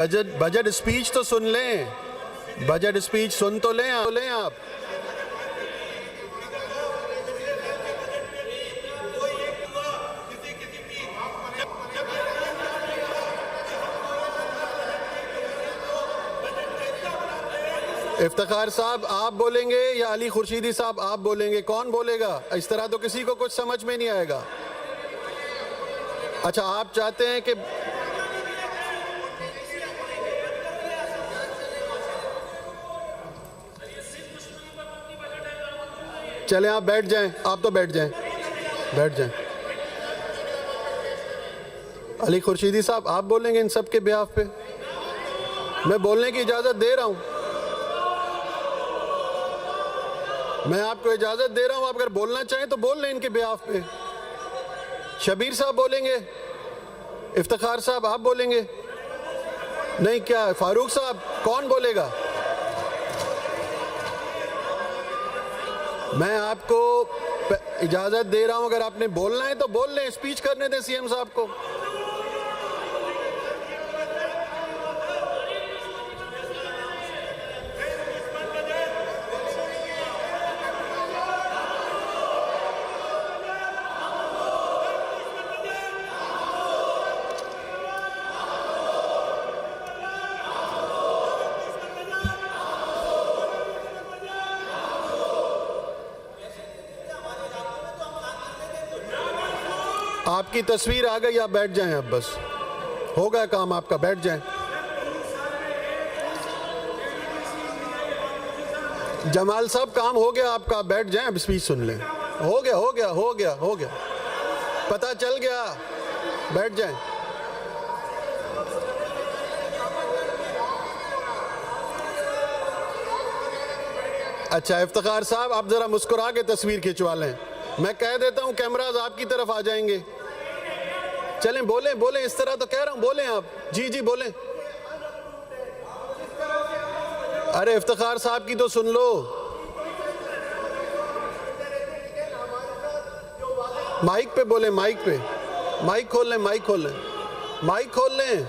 Budget speech तो सुन लें, budget speech सुन तो लें आप। इफ्तिखार साहब आप बोलेंगे या अली खुर्शीदी साहब आप बोलेंगे? कौन बोलेगा? इस तरह तो किसी को कुछ समझ में नहीं आएगा। अच्छा, आप चाहते हैं कि चलें आप बैठ जाएं, आप तो बैठ जाएं, बैठ जाएं। अली खुर्शीदी साहब आप बोलेंगे इन सब के बिहाफ पे? मैं बोलने की इजाज़त दे रहा हूं, मैं आपको इजाज़त दे रहा हूं। आप अगर बोलना चाहें तो बोल लें इनके बिहाफ पे। शबीर साहब बोलेंगे? इफ्तिखार साहब आप बोलेंगे? नहीं, क्या फारूक साहब? कौन बोलेगा? मैं आपको इजाज़त दे रहा हूं, अगर आपने बोलना है तो बोल लें, स्पीच करने दें सीएम साहब को। आपकी तस्वीर आ गई, आप बैठ जाएं, अब बस हो गया काम आपका, बैठ जाएं। जमाल साहब काम हो गया आपका, बैठ जाएं, अब स्पीच सुन लें। हो गया हो गया हो गया हो गया, पता चल गया, बैठ जाएं। अच्छा इफ्तिखार साहब आप जरा मुस्कुरा के तस्वीर खिंचवा लें। मैं कह देता हूं कैमराज आपकी तरफ आ जाएंगे। चलें बोलें बोलें, इस तरह तो कह रहा हूं, बोलें आप। जी जी बोलें। अरे इफ्तिखार साहब की तो सुन लो। माइक पे बोलें, माइक पे, माइक खोल लें, माइक खोल लें, माइक खोल लें।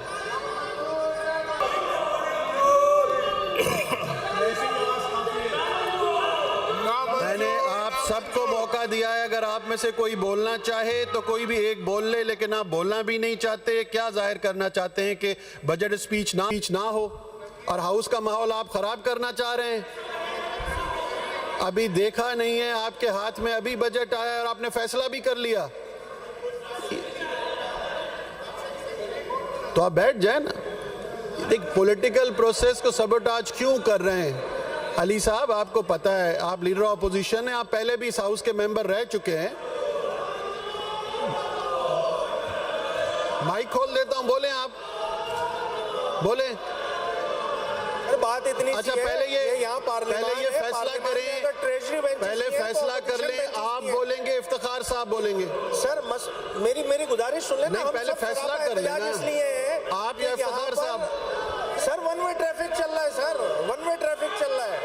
सबको मौका दिया है, अगर आप में से कोई बोलना चाहे तो कोई भी एक बोल ले, लेकिन आप बोलना भी नहीं चाहते। क्या जाहिर करना चाहते हैं कि बजट स्पीच ना हो और हाउस का माहौल आप खराब करना चाह रहे हैं? अभी देखा नहीं है आपके हाथ में, अभी बजट आया और आपने फैसला भी कर लिया, तो आप बैठ जाए ना। एक पॉलिटिकल प्रोसेस को सबोटाज क्यों कर रहे हैं? अली साहब आपको पता है, आप लीडर ऑफ अपोजिशन हैं, आप पहले भी इस हाउस के मेंबर रह चुके हैं। माइक खोल देता हूं, बोलें आप, बोलें। बात इतनी अच्छा पहले ये फैसला करें, पहले फैसला कर लें, आप बोलेंगे इफ्तिखार साहब बोलेंगे? सर मेरी गुजारिश सुन लेना। नहीं पहले फैसला कर लेना, आप या इफ्तिखार साहब। सर वन वे ट्रैफिक चल रहा है, सर वन वे ट्रैफिक चल रहा है,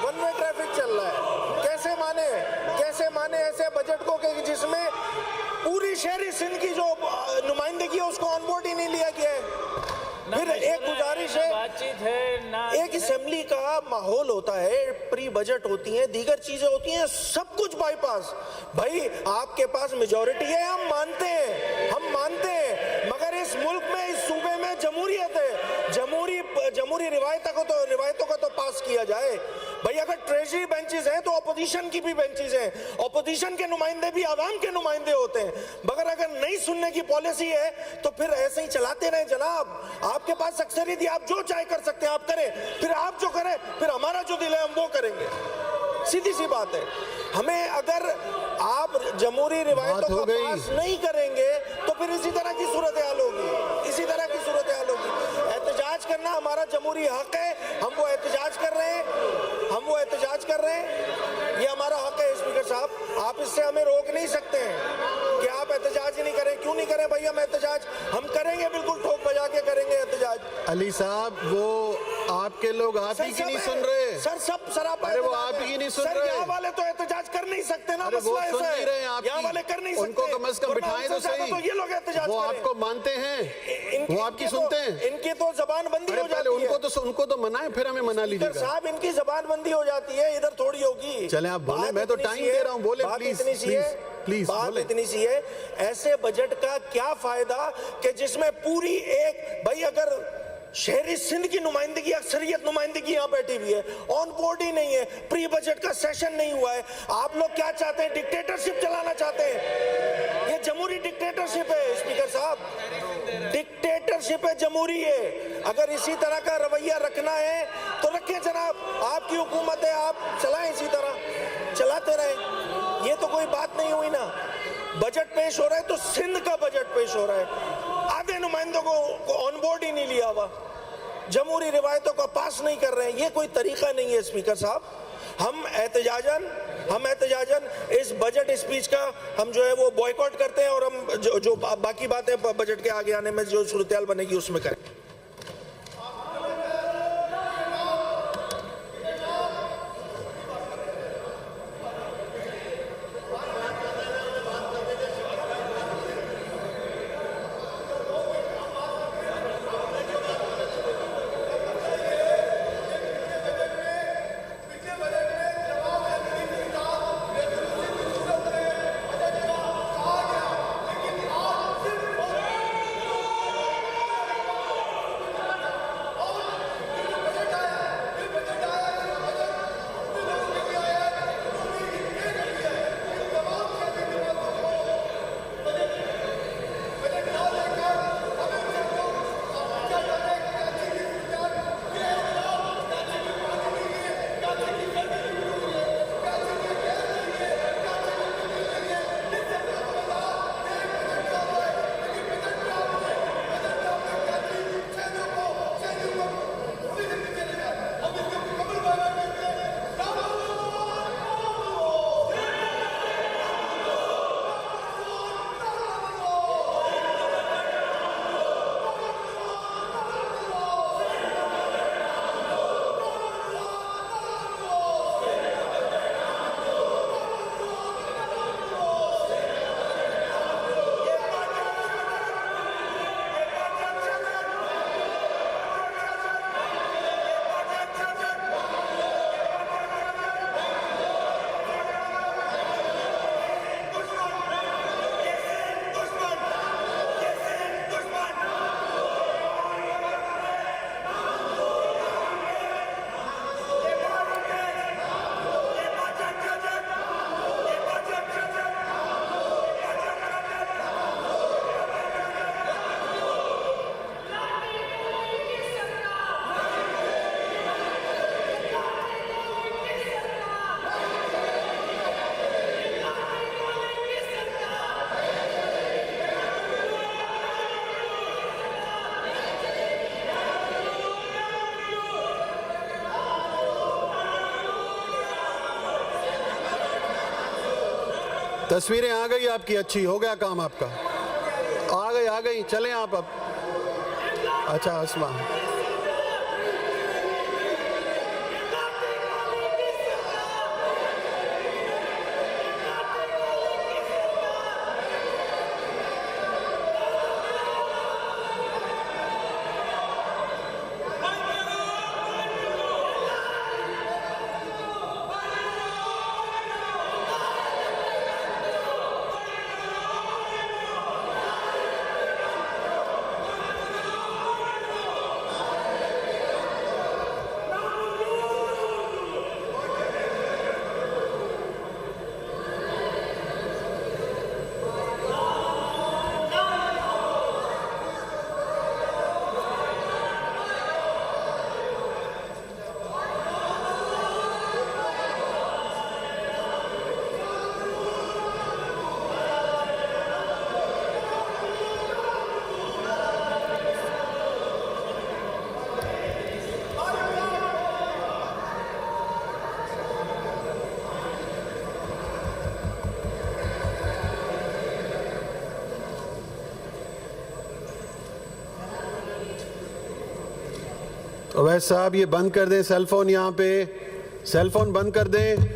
वन वे ट्रैफिक चल रहा है। कैसे माने ऐसे बजट को कि जिसमें पूरी शहरी सिंध की जो नुमाइंदगी है उसको ऑन बोर्ड ही नहीं लिया गया है। फिर एक गुजारिश है, बातचीत है, एक असेंबली का माहौल होता है, प्री बजट होती है, दीगर चीजें होती हैं, सब कुछ बाईपास। भाई आपके पास मेजॉरिटी है, हम मानते हैं, मगर इस मुल्क में, इस सूबे में जमहूरियत है, जमहूरी रिवायतों को तो पास किया जाए। भाई अगर ट्रेजरी बेंचेस हैं तो अपोजिशन की भी बेंचेस हैं, अपोजिशन के नुमाइंदे भी आवाम के नुमाइंदे होते हैं, मगर अगर नहीं सुनने की पॉलिसी है तो फिर ऐसे ही चलाते रहे जनाब। आपके पास अक्सरियत है, आप जो चाहे कर सकते हैं, आप करें, फिर आप जो करें, फिर हमारा जो दिल है हम वो करेंगे। सीधी सी बात है। हमें अगर आप जमहूरी रिवायतों को पास नहीं करेंगे तो फिर इसी तरह की सूरत हाल होगी, इसी तरह की सूरत हाल होगी। एहतजाज करना हमारा जमहूरी हक है, हम वो एहतजाज कर रहे हैं, ये हमारा हक है। स्पीकर साहब आप इससे हमें रोक नहीं सकते हैं कि आप एहतजाज ही नहीं करें। क्यों नहीं करें भाई? हम एहतजाज हम करेंगे, बिल्कुल ठोक बजा के करेंगे एहतजाज। अली साहब वो आपके लोग आप ही की नहीं सुन रहे सर, सब सरापा अरे वो आप ही नहीं सुन रहे। यहाँ वाले तो एहतजाज कर नहीं सकते ना, अरे वो मसला सुन ऐसा नहीं रहे हैं यहाँ वाले कर नहीं सकते, उनको कम से कम बिठाएं तो सही। तो ये लोग एहतजाज वो करें। आपको मानते हैं, वो आपकी सुनते हैं। इनकी तो जबान बंदी हो जाती है। उनको तो मनाएं, फिर हमें मना लीजिएगा साहब। इनकी जबान बंदी हो जाती है, इधर थोड़ी होगी। चले आप बोले, मैं तो टाइम दे रहा हूँ, बोले प्लीज प्लीज। बात इतनी सी है, ऐसे बजट का क्या फायदा कि जिसमें पूरी एक, भाई अगर शहरी सिंध की नुमाइंदगी, अक्सरियत नुमाइंदगी यहाँ बैठी हुई है, ऑन बोर्ड ही नहीं है, प्री बजट का सेशन नहीं हुआ है, आप लोग क्या चाहते हैं? डिक्टेटरशिप चलाना चाहते हैं? ये जमहूरी डिक्टेटरशिप है स्पीकर साहब, डिक्टेटरशिप है, जमहूरी है। अगर इसी तरह का रवैया रखना है तो रखें जनाब, आपकी हुकूमत है, आप चलाएं, इसी तरह चलाते रहें। ये तो कोई बात नहीं हुई ना। बजट पेश हो रहा है तो सिंध का बजट पेश हो रहा है, आधे नुमाइंदों को ऑन बोर्ड ही नहीं लिया हुआ, जमहूरी रिवायतों का पास नहीं कर रहे हैं। ये कोई तरीका नहीं है स्पीकर साहब। हम एहतजाजन इस बजट स्पीच का हम जो है वो बॉयकॉट करते हैं, और हम जो बाकी बातें बजट के आगे आने में जो सूरत-ए-हाल बनेगी उसमें करें। तस्वीरें आ गई आपकी, अच्छी हो गया काम आपका, आ गई चलें आप अब। अच्छा अस्मा, अवैध साहब ये बंद कर दें सेल फोन, यहाँ पे सेल फोन बंद कर दें।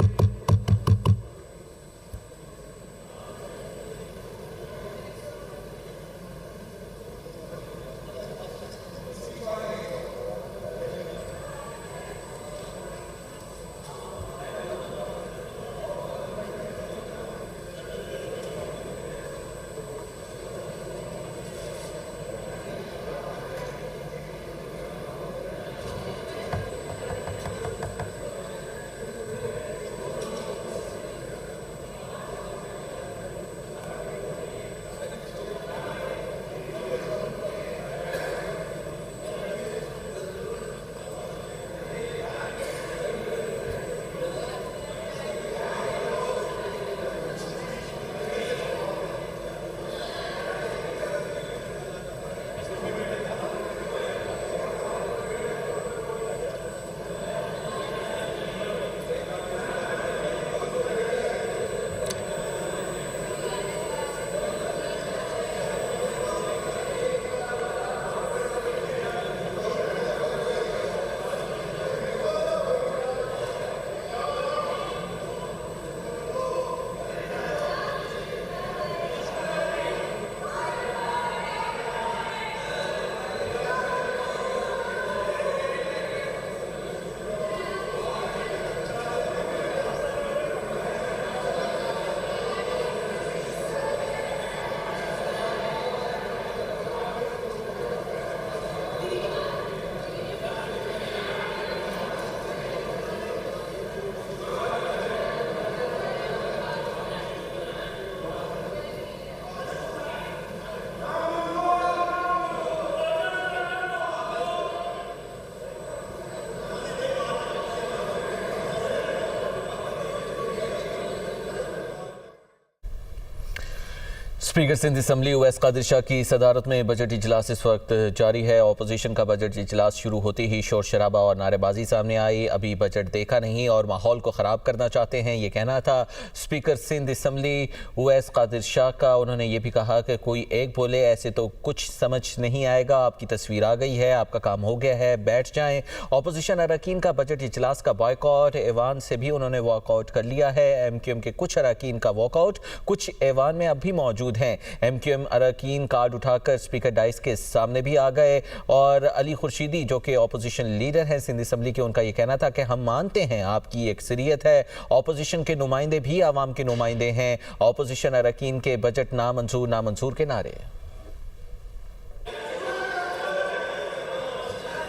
स्पीकर सिंध असम्बली उवैस कादिर शाह की सदारत में बजट इजलास इस वक्त जारी है। अपोजिशन का बजट इजलास शुरू होते ही शोर शराबा और नारेबाजी सामने आई। अभी बजट देखा नहीं और माहौल को ख़राब करना चाहते हैं, ये कहना था स्पीकर सिंध असम्बली उवैस कादिर शाह का। उन्होंने ये भी कहा कि कोई एक बोले ऐसे तो कुछ समझ नहीं आएगा, आपकी तस्वीर आ गई है, आपका काम हो गया है, बैठ जाएं। अपोजिशन अरकान का बजट इजलास का बॉयकॉट, ऐवान से भी उन्होंने वॉकआउट कर लिया है। MQM के कुछ अरकान का वॉकआउट, कुछ ऐवान में अब भी मौजूद हैं। MQM अरकान कार्ड उठाकर स्पीकर डाइस के सामने भी आ गए और अली खुर्शीदी जो कि अपोजिशन लीडर हैं सिंध असम्बली के, उनका ये कहना था कि हम मानते हैं आपकी अक्सरियत है, अपोजिशन के नुमाइंदे भी आवाम के नुमाइंदे हैं। अपोजिशन अरकान के बजट नामंजूर नामंजूर के नारे।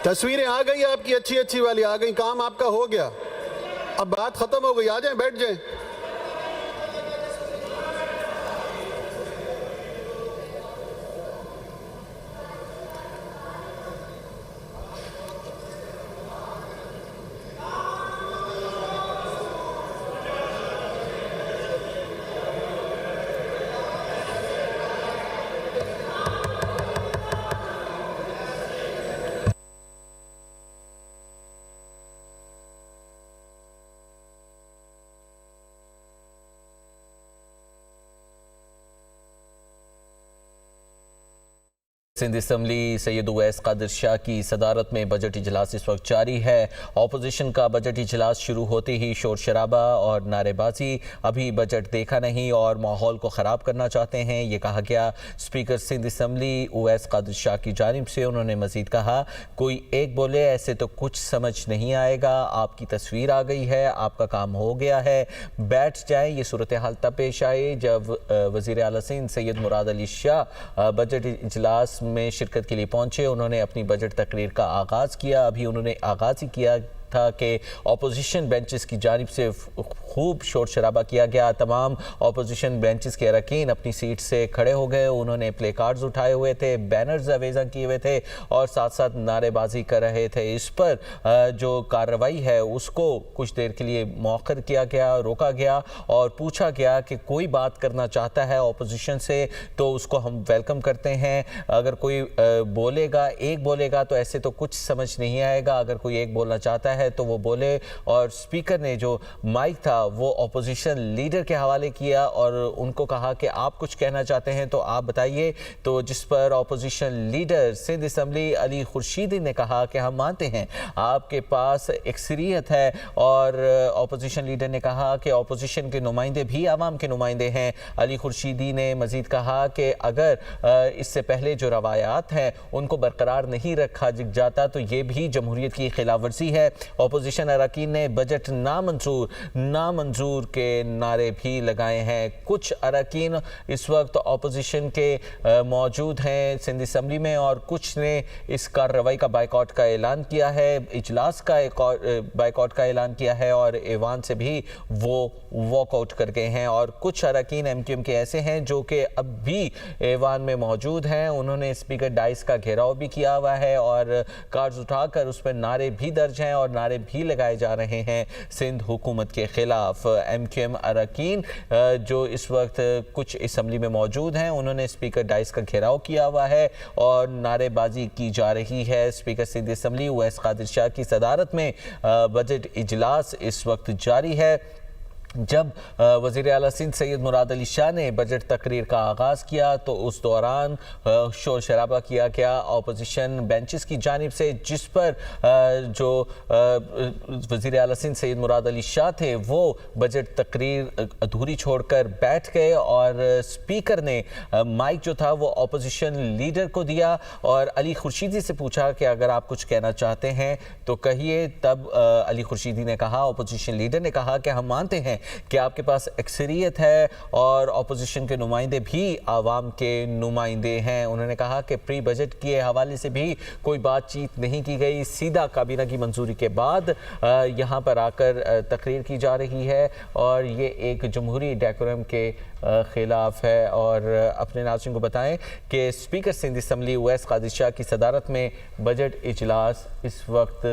तस्वीरें आ गई आपकी, अच्छी अच्छी वाली आ गई, काम आपका हो गया, अब बात खत्म हो गई, आ जाएं बैठ जाएं। सिंध असम्बली सैयद उवैस कादिर शाह की सदारत में बजट इजलास इस वक्त जारी है। अपोजिशन का बजट इजलास शुरू होते ही शोर शराबा और नारेबाजी, अभी बजट देखा नहीं और माहौल को ख़राब करना चाहते हैं, ये कहा गया स्पीकर सिंध असम्बली उवैस कादिर शाह की जानिब से। उन्होंने मजीद कहा कोई एक बोले ऐसे तो कुछ समझ नहीं आएगा, आपकी तस्वीर आ गई है, आपका काम हो गया है, बैठ जाएं। ये सूरत हाल तब पेश आई जब वज़ीर आला सिंध सैयद मुराद अली शाह बजट इजलास में शिरकत के लिए पहुंचे। उन्होंने अपनी बजट तकरीर का आगाज़ किया। अभी उन्होंने आगाज़ ही किया था कि अपोजिशन बेंचेस की जानिब से खूब शोर शराबा किया गया। तमाम अपोजिशन बेंचेस के अरकान अपनी सीट से खड़े हो गए, उन्होंने प्ले कार्ड्स उठाए हुए थे, बैनर्स अवेज़ा किए हुए थे और साथ साथ नारेबाजी कर रहे थे। इस पर जो कार्रवाई है उसको कुछ देर के लिए मौखर किया गया, रोका गया और पूछा गया कि कोई बात करना चाहता है अपोजिशन से तो उसको हम वेलकम करते हैं। अगर कोई बोलेगा, एक बोलेगा तो ऐसे तो कुछ समझ नहीं आएगा, अगर कोई एक बोलना चाहता है है तो वो बोले। और स्पीकर ने जो माइक था वो अपोजिशन लीडर के हवाले किया और उनको कहा कि आप कुछ कहना चाहते हैं तो आप बताइए। तो जिस पर opposition leader Sindh assembly Ali Khurshidi ने कहा कि हम मानते हैं आपके पास अक्सरियत है। और अपोजिशन लीडर ने कहा कि अपोजिशन के नुमाइंदे भी आवाम के नुमाइंदे हैं। अली खुर्शीदी ने मजीद कहा कि अगर इससे पहले जो रवायात हैं उनको बरकरार नहीं रखा जाता तो ये भी जमहूरियत की खिलाफ वर्जी है। अपोजिशन अरकान ने बजट नामंजूर के नारे भी लगाए हैं। कुछ अरकान इस वक्त अपोजिशन के मौजूद हैं सिंध असम्बली में और कुछ ने इस कार्रवाई का बाइकआउट का ऐलान किया है, इजलास का बाइकआउट का ऐलान किया है और ऐवान से भी वो वॉकआउट कर गए हैं। और कुछ अरकान एमक्यूएम के ऐसे हैं जो कि अब भी ऐवान में मौजूद हैं। उन्होंने स्पीकर डाइस का घेराव भी किया हुआ है और कार्ड्स उठाकर उस पर नारे भी दर्ज हैं और नारे भी लगाए जा रहे हैं सिंध हुकूमत के खिलाफ। एमक्यूएम अरकान जो इस वक्त कुछ असम्बली में मौजूद हैं उन्होंने स्पीकर डाइस का घेराव किया हुआ है और नारेबाजी की जा रही है। स्पीकर सिंध असम्बली उवैस कादिर शाह की सदारत में बजट इजलास इस वक्त जारी है। जब वज़ीर आला सिंध सैयद मुराद अली शाह ने बजट तकरीर का आगाज़ किया तो उस दौरान शोर शराबा किया गया अपोजिशन बेंचेस की जानिब से, जिस पर जो वज़ीर आला सिंध सैयद मुराद अली शाह थे वो बजट तकरीर अधूरी छोड़कर बैठ गए और स्पीकर ने माइक जो था वो अपोजिशन लीडर को दिया और अली खुर्शीदी से पूछा कि अगर आप कुछ कहना चाहते हैं तो कहिए। तब अली खुर्शीदी ने कहा, अपोजिशन लीडर ने कहा कि हम मानते हैं कि आपके पास अक्सरियत है और अपोजिशन के नुमाइंदे भी आवाम के नुमाइंदे हैं। उन्होंने कहा कि प्री बजट के हवाले से भी कोई बातचीत नहीं की गई, सीधा काबीना की मंजूरी के बाद यहाँ पर आकर तकरीर की जा रही है और ये एक जमहूरी डेकोरम के खिलाफ है। और अपने नाज़रीन को बताएं कि स्पीकर सिंध असम्बली उवैस कादिर शाह की सदारत में बजट इजलास इस वक्त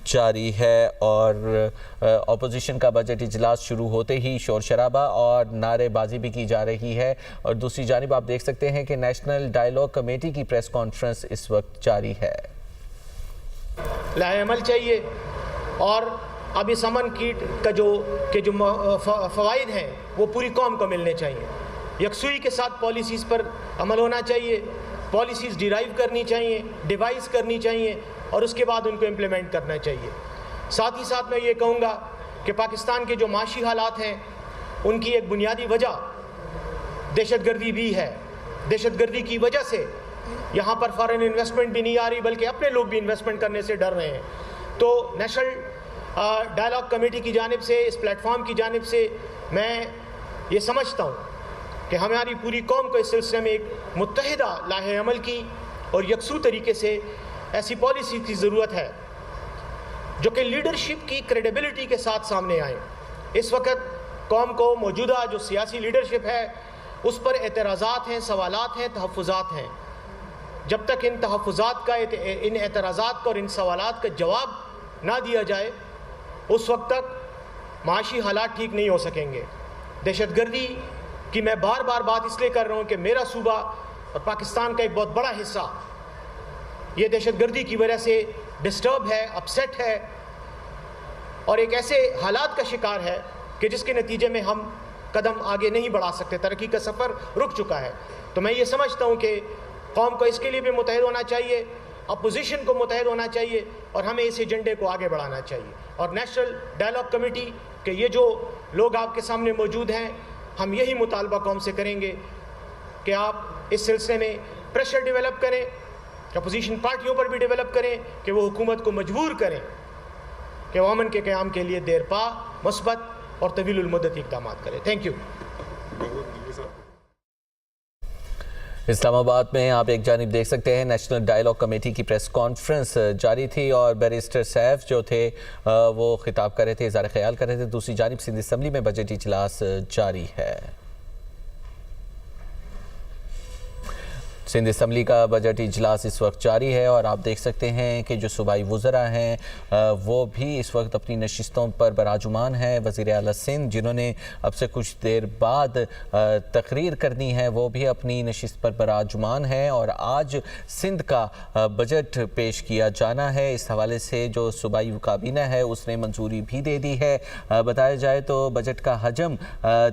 जारी है और अपोजिशन का बजट इजलास शुरू होते ही शोर शराबा और नारेबाजी भी की जा रही है। और दूसरी जानिब आप देख सकते हैं कि नेशनल डायलॉग कमेटी की प्रेस कॉन्फ्रेंस इस वक्त जारी है। लाएअमल चाहिए और अब इस अमन कीट का जो फ़वाइद हैं वो पूरी कौम को मिलने चाहिए। यकसुई के साथ पॉलिसीज़ पर अमल होना चाहिए, पॉलिसीज़ डिराइव करनी चाहिए, डिवाइस करनी चाहिए और उसके बाद उनको इम्प्लीमेंट करना चाहिए। साथ ही साथ मैं ये कहूँगा कि पाकिस्तान के जो माशी हालात हैं उनकी एक बुनियादी वजह दहशतगर्दी भी है। दहशतगर्दी की वजह से यहाँ पर फॉरेन इन्वेस्टमेंट भी नहीं आ रही बल्कि अपने लोग भी इन्वेस्टमेंट करने से डर रहे हैं। तो नेशनल डायलॉग कमेटी की जानिब से, इस प्लेटफॉर्म की जानिब से मैं ये समझता हूँ कि हमारी पूरी कौम को इस सिलसिले में एक मुत्तहिदा लाहे अमल की और यकसू तरीके से ऐसी पॉलिसी की ज़रूरत है जो कि लीडरशिप की क्रेडिबिलिटी के साथ सामने आए। इस वक्त कौम को मौजूदा जो सियासी लीडरशिप है उस पर एतराज़ात हैं, सवालात हैं, तहफ़्फ़ुज़ात हैं। जब तक इन तहफ़्फ़ुज़ात का, इन एतराज़ात का और इन सवालात का जवाब ना दिया जाए उस वक्त तक माशी हालात ठीक नहीं हो सकेंगे। दहशतगर्दी की मैं बार बार बात इसलिए कर रहा हूँ कि मेरा सूबा और पाकिस्तान का एक बहुत बड़ा हिस्सा ये दहशतगर्दी की वजह से डिस्टर्ब है, अपसेट है और एक ऐसे हालात का शिकार है कि जिसके नतीजे में हम कदम आगे नहीं बढ़ा सकते, तरक्की का सफ़र रुक चुका है। तो मैं ये समझता हूँ कि कौम को इसके लिए भी मुतहद होना चाहिए, अपोजिशन को मुतहद होना चाहिए और हमें इस एजेंडे को आगे बढ़ाना चाहिए। और नेशनल डायलॉग कमेटी के ये जो लोग आपके सामने मौजूद हैं, हम यही मुतालबा कौम से करेंगे कि आप इस सिलसिले में प्रेशर डेवलप करें, अपोजिशन पार्टियों पर भी डेवलप करें कि वो हुकूमत को मजबूर करें कि वो अमन के क़याम के लिए देरपा, मुस्बत और तवीलुल मुद्दत इक़दाम करें। Thank you. इस्लामाबाद में आप एक जानिब देख सकते हैं नेशनल डायलॉग कमेटी की प्रेस कॉन्फ्रेंस जारी थी और बैरिस्टर सैफ जो थे वो खिताब कर रहे थे, इज़हार ख्याल कर रहे थे। दूसरी जानिब सिंध असम्बली में बजट इजलास जारी है। सिंध असम्बली का बजट इजलास इस वक्त जारी है और आप देख सकते हैं कि जो सूबाई वज़रा हैं वो भी इस वक्त अपनी नशिस्तों पर बराजुमान हैं। वज़ीर आला सिंध जिन्होंने अब से कुछ देर बाद तकरीर करनी है वो भी अपनी नशिस्त पर बराजुमान हैं और आज सिंध का बजट पेश किया जाना है। इस हवाले से जो सूबाई काबीना है उसने मंजूरी भी दे दी है। बताया जाए तो बजट का हजम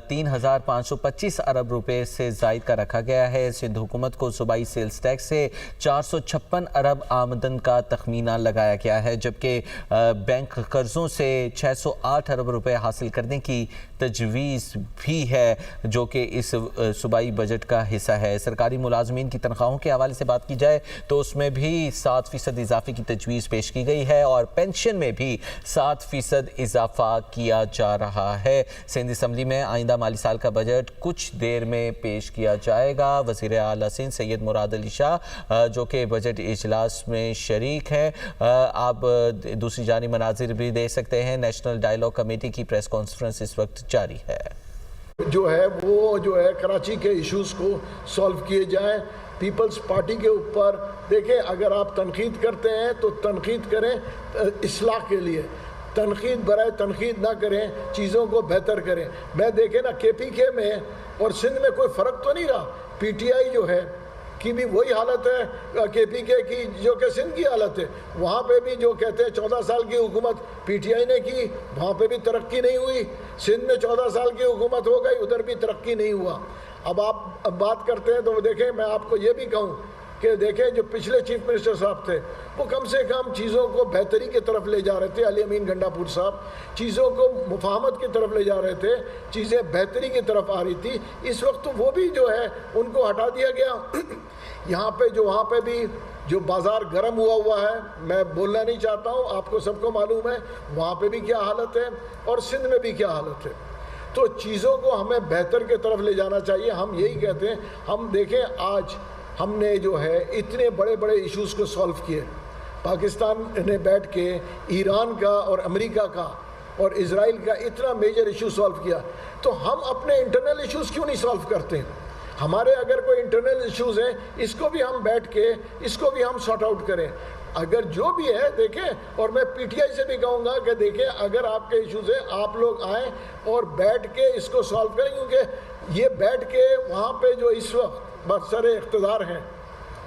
3,525 अरब रुपए से ज़ायद का रखा गया है। सिंध हुकूमत को सूबाई सेल्स टैक्स से 456 अरब आमदन का तखमीना लगाया गया है, जबकि बैंक कर्जों से 608 अरब रुपए हासिल करने की तजवीज़ भी है, जो कि इस सूबाई बजट का हिस्सा है। सरकारी मुलाजमीन की तनख्वाहों के हवाले से बात की जाए तो उसमें भी 7% इजाफे की तजवीज़ पेश की गई है और पेंशन में भी 7% इजाफा किया जा रहा है। सिंध असम्बली में आइंदा माली साल का बजट कुछ देर में पेश किया जाएगा। वज़ीर आला सिंध सैयद मुराद शाह जो कि बजट इजलास में शरीक है। आप दूसरी जानी मनाजिर भी देख सकते हैं। नेशनल डायलॉग कमेटी की प्रेस कॉन्फ्रेंस इस वक्त जारी है। जो है वो जो है कराची के इश्यूज़ को सॉल्व किए जाएं। पीपल्स पार्टी के ऊपर देखें, अगर आप तनकीद करते हैं तो तनकीद करें इस्लाह के लिए, तनकीद बराए तनकीद ना करें, चीज़ों को बेहतर करें। मैं देखें ना KPK में और सिंध में कोई फ़र्क तो नहीं रहा। PTI जो है की भी वही हालत है KPK की जो कि सिंध की हालत है। वहाँ पे भी जो कहते हैं 14 साल की हुकूमत PTI ने की, वहाँ पे भी तरक्की नहीं हुई। सिंध में 14 साल की हुकूमत हो गई, उधर भी तरक्की नहीं हुआ। अब आप बात करते हैं तो देखें, मैं आपको ये भी कहूँ कि देखें जो पिछले चीफ मिनिस्टर साहब थे वो कम से कम चीज़ों को बेहतरी की तरफ ले जा रहे थे। अली अमीन गंडापुर साहब चीज़ों को मुफाहमत की तरफ ले जा रहे थे, चीज़ें बेहतरी की तरफ आ रही थी। इस वक्त तो वो भी जो है उनको हटा दिया गया। यहाँ पे जो वहाँ पे भी जो बाज़ार गर्म हुआ है, मैं बोलना नहीं चाहता हूँ, आपको सबको मालूम है वहाँ पे भी क्या हालत है और सिंध में भी क्या हालत है। तो चीज़ों को हमें बेहतर की तरफ ले जाना चाहिए। हम यही कहते हैं। हम देखें आज हमने जो है इतने बड़े बड़े इश्यूज़ को सॉल्व किए। पाकिस्तान ने बैठ के ईरान का और अमेरिका का और इज़राइल का इतना मेजर इशू सॉल्व किया, तो हम अपने इंटरनल इश्यूज़ क्यों नहीं सॉल्व करते हैं? हमारे अगर कोई इंटरनल इश्यूज़ हैं, इसको भी हम बैठ के इसको भी हम सॉर्ट आउट करें। अगर जो भी है देखें, और मैं PTI से भी कहूँगा कि देखें अगर आपके इश्यूज़ हैं आप लोग आएँ और बैठ के इसको सॉल्व करें, क्योंकि ये बैठ के वहाँ पे जो इस वक्त बरसरे इख्तिदार हैं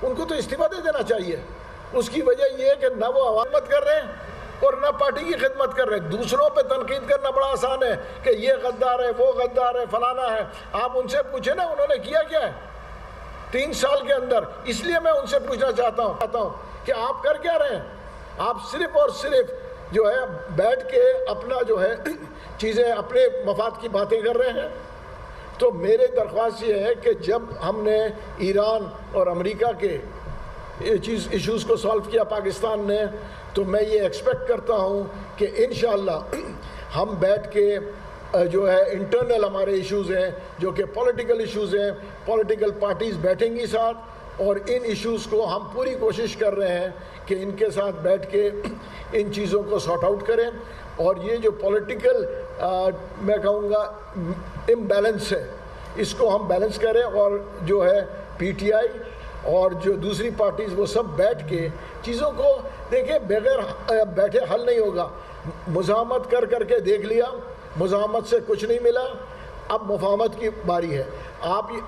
उनको तो इस्तीफा दे देना चाहिए। उसकी वजह ये है कि ना वो अवामत कर रहे हैं और ना पार्टी की खिदमत कर रहे हैं। दूसरों पे तनकीद करना बड़ा आसान है कि ये गद्दार है, वो गद्दार है, फलाना है। आप उनसे पूछे ना उन्होंने किया क्या है 3 साल के अंदर। इसलिए मैं उनसे पूछना चाहता हूँ कि आप कर क्या रहे हैं? आप सिर्फ और सिर्फ जो है बैठ के अपना जो है चीज़ें अपने मफाद की बातें कर रहे हैं। तो मेरे दरख्वास्त ये है कि जब हमने ईरान और अमेरिका के इश्यूज़ को सॉल्व किया पाकिस्तान ने, तो मैं ये एक्सपेक्ट करता हूँ कि इंशाअल्लाह हम बैठ के जो है इंटरनल हमारे इश्यूज़ हैं जो कि पॉलिटिकल इश्यूज़ हैं, पॉलिटिकल पार्टीज़ बैठेंगी साथ और इन इश्यूज़ को हम पूरी कोशिश कर रहे हैं कि इनके साथ बैठ के इन चीज़ों को सॉर्ट आउट करें। और ये जो पॉलिटिकल मैं कहूँगा इम्बैलेंस है, इसको हम बैलेंस करें और जो है PTI और जो दूसरी पार्टीज़ वो सब बैठ के चीज़ों को देखें। बगैर बैठे हल नहीं होगा। मुज़ाहमत कर करके देख लिया, मुज़ाहमत से कुछ नहीं मिला, अब मुफाहमत की बारी है।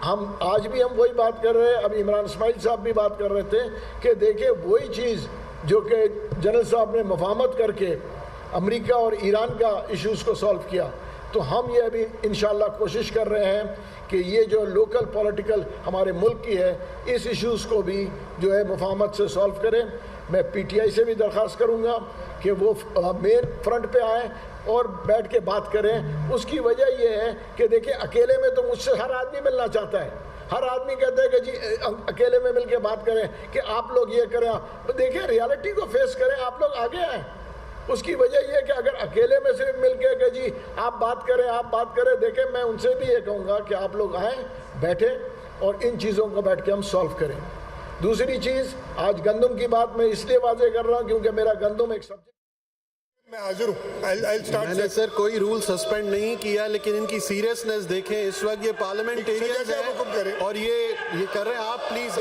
हम आज भी हम वही बात कर रहे हैं। अब इमरान इस्माइल साहब भी बात कर रहे थे कि देखिए वही चीज़ जो कि जनरल साहब ने मुफाहमत करके अमेरिका और ईरान का इश्यूज़ को सॉल्व किया, तो हम ये अभी इंशाल्लाह कोशिश कर रहे हैं कि ये जो लोकल पॉलिटिकल हमारे मुल्क की है इस इश्यूज़ को भी जो है मुफाहमत से सॉल्व करें। मैं PTI से भी दरख्वास्त करूँगा कि वो मेन फ्रंट पे आएँ और बैठ के बात करें। उसकी वजह ये है कि देखिए अकेले में तो मुझसे हर आदमी मिलना चाहता है, हर आदमी कहता है कि जी अकेले में मिल के बात करें कि आप लोग ये करें। देखिए रियलिटी को फेस करें, आप लोग आगे आएँ। उसकी वजह यह है कि अगर अकेले में सिर्फ मिल के जी आप बात करें, देखें मैं उनसे भी ये कहूँगा कि आप लोग आएँ, बैठें और इन चीज़ों को बैठ के हम सॉल्व करें। दूसरी चीज़, आज गंदम की बात मैं इसलिए वाजे कर रहा हूँ क्योंकि मेरा गंदम एक सब्जेक्ट मैं हाजिर हूँ। I'll start. मैंने सर कोई रूल सस्पेंड नहीं किया, लेकिन इनकी सीरियसनेस देखें। इस वक्त ये पार्लियामेंटेरियंस है और ये कर रहे हैं। आप प्लीज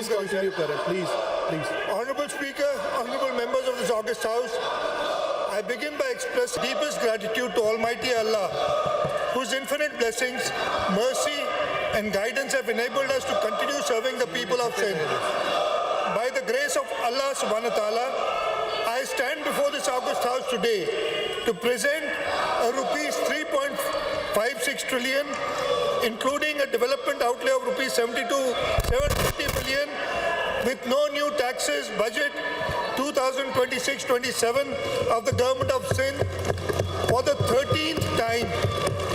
कंटिन्यू करें, please. Honorable Speaker, honorable members of this august House, I begin by expressing deepest gratitude to Almighty Allah, whose infinite blessings, mercy and guidance have enabled us to continue serving the people of Sindh. By the grace of Allah subhanahu wa ta'ala, I stand before this august House today to present a rupees 3.56 trillion, including a development outlay of rupees 750 billion with no new taxes budget 2026-27 of the government of Sindh for the 13th time,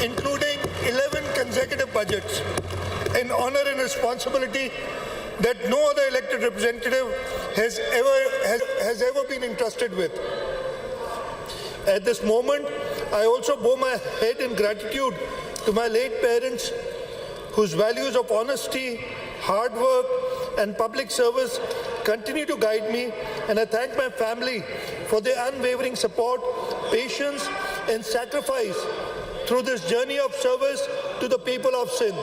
including 11 consecutive budgets, an honor and responsibility that no other elected representative has ever been entrusted with. At this moment, I also bow my head in gratitude to my late parents, whose values of honesty, hard work, and public service continue to guide me, and I thank my family for their unwavering support, patience, and sacrifice through this journey of service to the people of Sindh.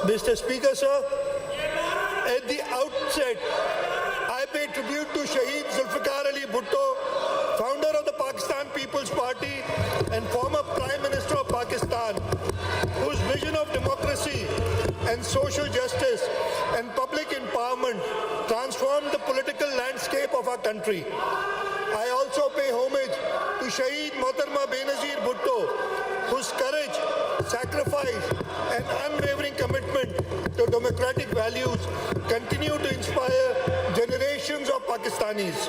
Mr. Speaker, sir, at the outset, I pay tribute to Shahid Zulfikar Ali Bhutto, founder of the Pakistan People's Party and former Prime Minister of Pakistan, whose vision of democracy and social justice and public empowerment transformed the political landscape of our country. I also pay homage to Shahid Mohtarma Benazir Bhutto, whose courage, sacrifice and unwavering commitment to democratic values continue to inspire generations of Pakistanis.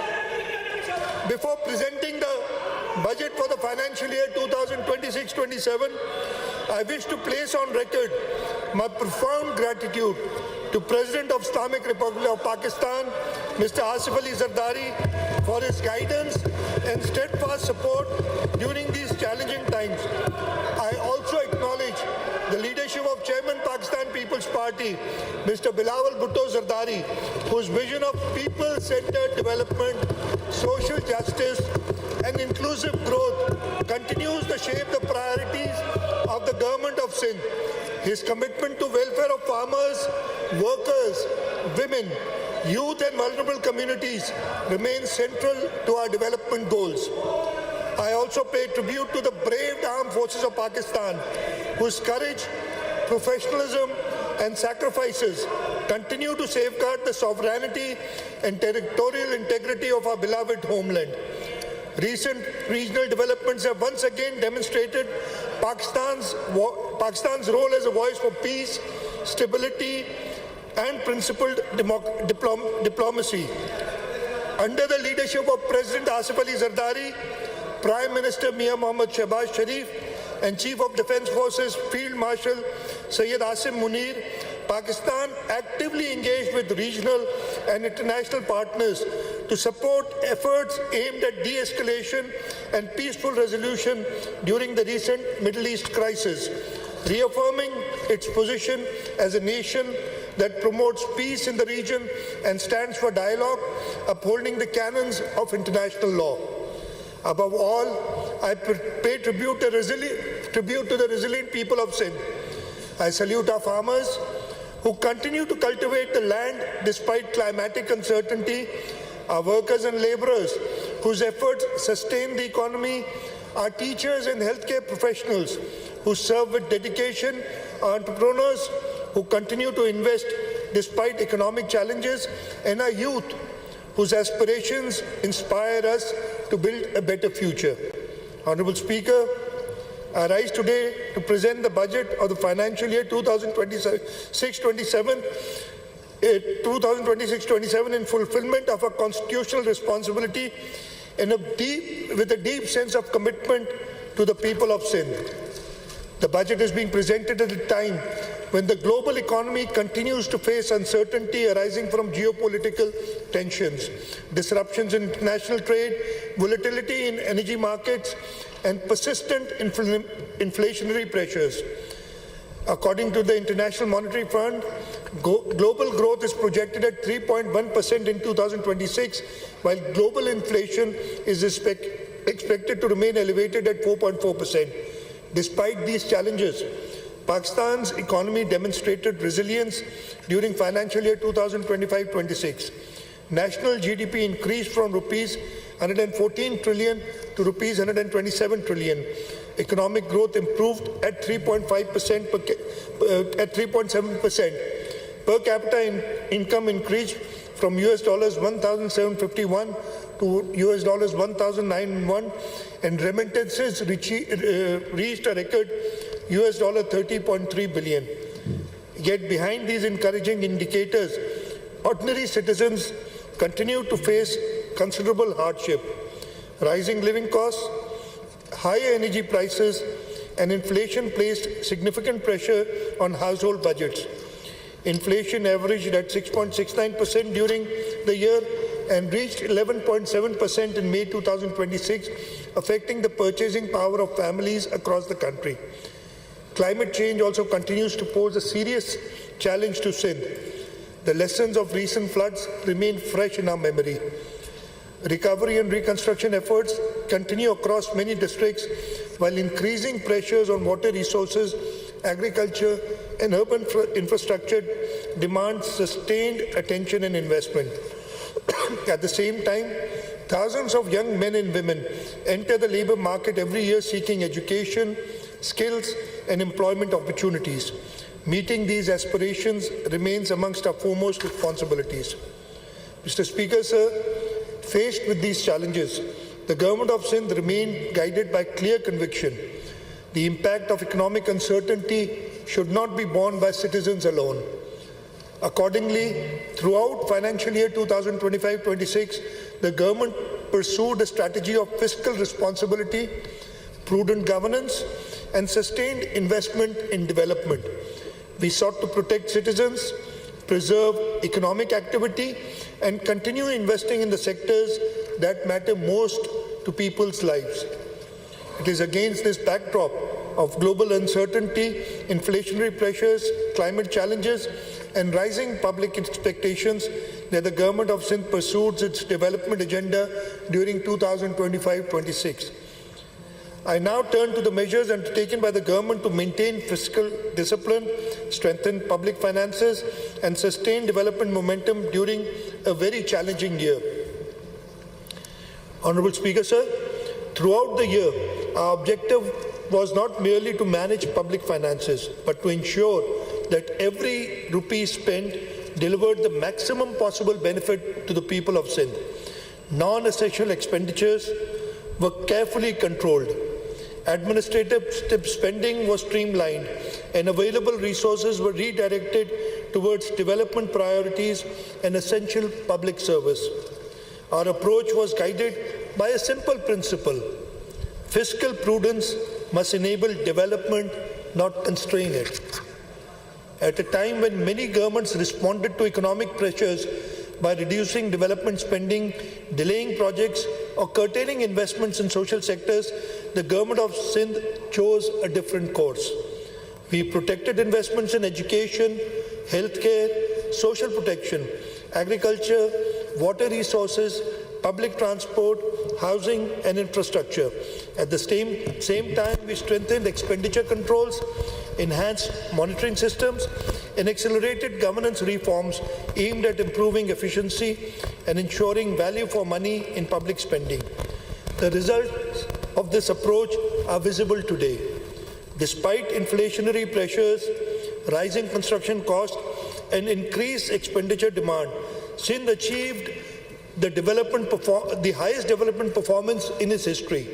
Before presenting the budget for the financial year 2026-27, I wish to place on record my profound gratitude to President of Islamic Republic of Pakistan, Mr. Asif Ali Zardari, for his guidance and steadfast support during these challenging times. I also acknowledge the leadership of Chairman Pakistan People's Party, Mr. Bilawal Bhutto Zardari, whose vision of people-centered development, social justice, and inclusive growth continues to shape the priorities of the government of Sindh. His commitment to welfare of farmers, workers, women, youth and vulnerable communities remains central to our development goals. I also pay tribute to the brave armed forces of Pakistan, whose courage, professionalism and sacrifices continue to safeguard the sovereignty and territorial integrity of our beloved homeland. Recent regional developments have once again demonstrated Pakistan's role as a voice for peace, stability, and principled diplomacy. Under the leadership of President Asif Ali Zardari, Prime Minister Mian Mohammad Shehbaz Sharif, and Chief of Defence Forces Field Marshal Syed Asim Munir, Pakistan actively engaged with regional and international partners to support efforts aimed at de-escalation and peaceful resolution during the recent Middle East crisis, reaffirming its position as a nation that promotes peace in the region and stands for dialogue, upholding the canons of international law. Above all, I pay tribute to the resilient people of Sindh. I salute our farmers who continue to cultivate the land despite climatic uncertainty, our workers and laborers whose efforts sustain the economy, our teachers and healthcare professionals who serve with dedication, our entrepreneurs who continue to invest despite economic challenges, and our youth whose aspirations inspire us to build a better future. Honorable Speaker, I rise today to present the budget of the financial year 2026-27 in fulfillment of our constitutional responsibility and with a deep sense of commitment to the people of Sindh. The budget is being presented at a time when the global economy continues to face uncertainty arising from geopolitical tensions, disruptions in international trade, volatility in energy markets, and persistent inflationary pressures. According to the International Monetary Fund, global growth is projected at 3.1% in 2026, while global inflation is expected to remain elevated at 4.4%. Despite these challenges, Pakistan's economy demonstrated resilience during financial year 2025-26. National GDP increased from rupees 114 trillion to rupees 127 trillion. Economic growth improved at 3.5% at 3.7%. Per capita income increased from $1,751 to $1,901, and remittances reached a record $30.3 billion. Yet behind these encouraging indicators, ordinary citizens continue to face considerable hardship. Rising living costs, higher energy prices, and inflation placed significant pressure on household budgets. Inflation averaged at 6.69% during the year and reached 11.7% in May 2026, affecting the purchasing power of families across the country. Climate change also continues to pose a serious challenge to Sindh. The lessons of recent floods remain fresh in our memory. Recovery and reconstruction efforts continue across many districts, while increasing pressures on water resources, agriculture, and urban infrastructure demand sustained attention and investment. At the same time, thousands of young men and women enter the labor market every year seeking education, skills, and employment opportunities. Meeting these aspirations remains amongst our foremost responsibilities. Mr. Speaker, sir, faced with these challenges, the government of Sindh remained guided by clear conviction. The impact of economic uncertainty should not be borne by citizens alone. Accordingly, throughout financial year 2025-26, the government pursued a strategy of fiscal responsibility, prudent governance, and sustained investment in development. We sought to protect citizens, preserve economic activity, and continue investing in the sectors that matter most to people's lives. It is against this backdrop of global uncertainty, inflationary pressures, climate challenges, and rising public expectations that the government of Sindh pursued its development agenda during 2025-26. I now turn to the measures undertaken by the government to maintain fiscal discipline, strengthen public finances, and sustain development momentum during a very challenging year. Honorable Speaker, sir, throughout the year, our objective was not merely to manage public finances, but to ensure that every rupee spent delivered the maximum possible benefit to the people of Sindh. Non-essential expenditures were carefully controlled. Administrative spending was streamlined, and available resources were redirected towards development priorities and essential public service. Our approach was guided by a simple principle: fiscal prudence must enable development, not constrain it. At a time when many governments responded to economic pressures by reducing development spending, delaying projects, or curtailing investments in social sectors, the government of Sindh chose a different course. We protected investments in education, healthcare, social protection, agriculture, water resources, public transport, housing, and infrastructure. At the same time, we strengthened expenditure controls, enhanced monitoring systems, and accelerated governance reforms aimed at improving efficiency and ensuring value for money in public spending. The results of this approach are visible today. Despite inflationary pressures, rising construction costs, and increased expenditure demand, Sindh achieved the highest development performance in its history.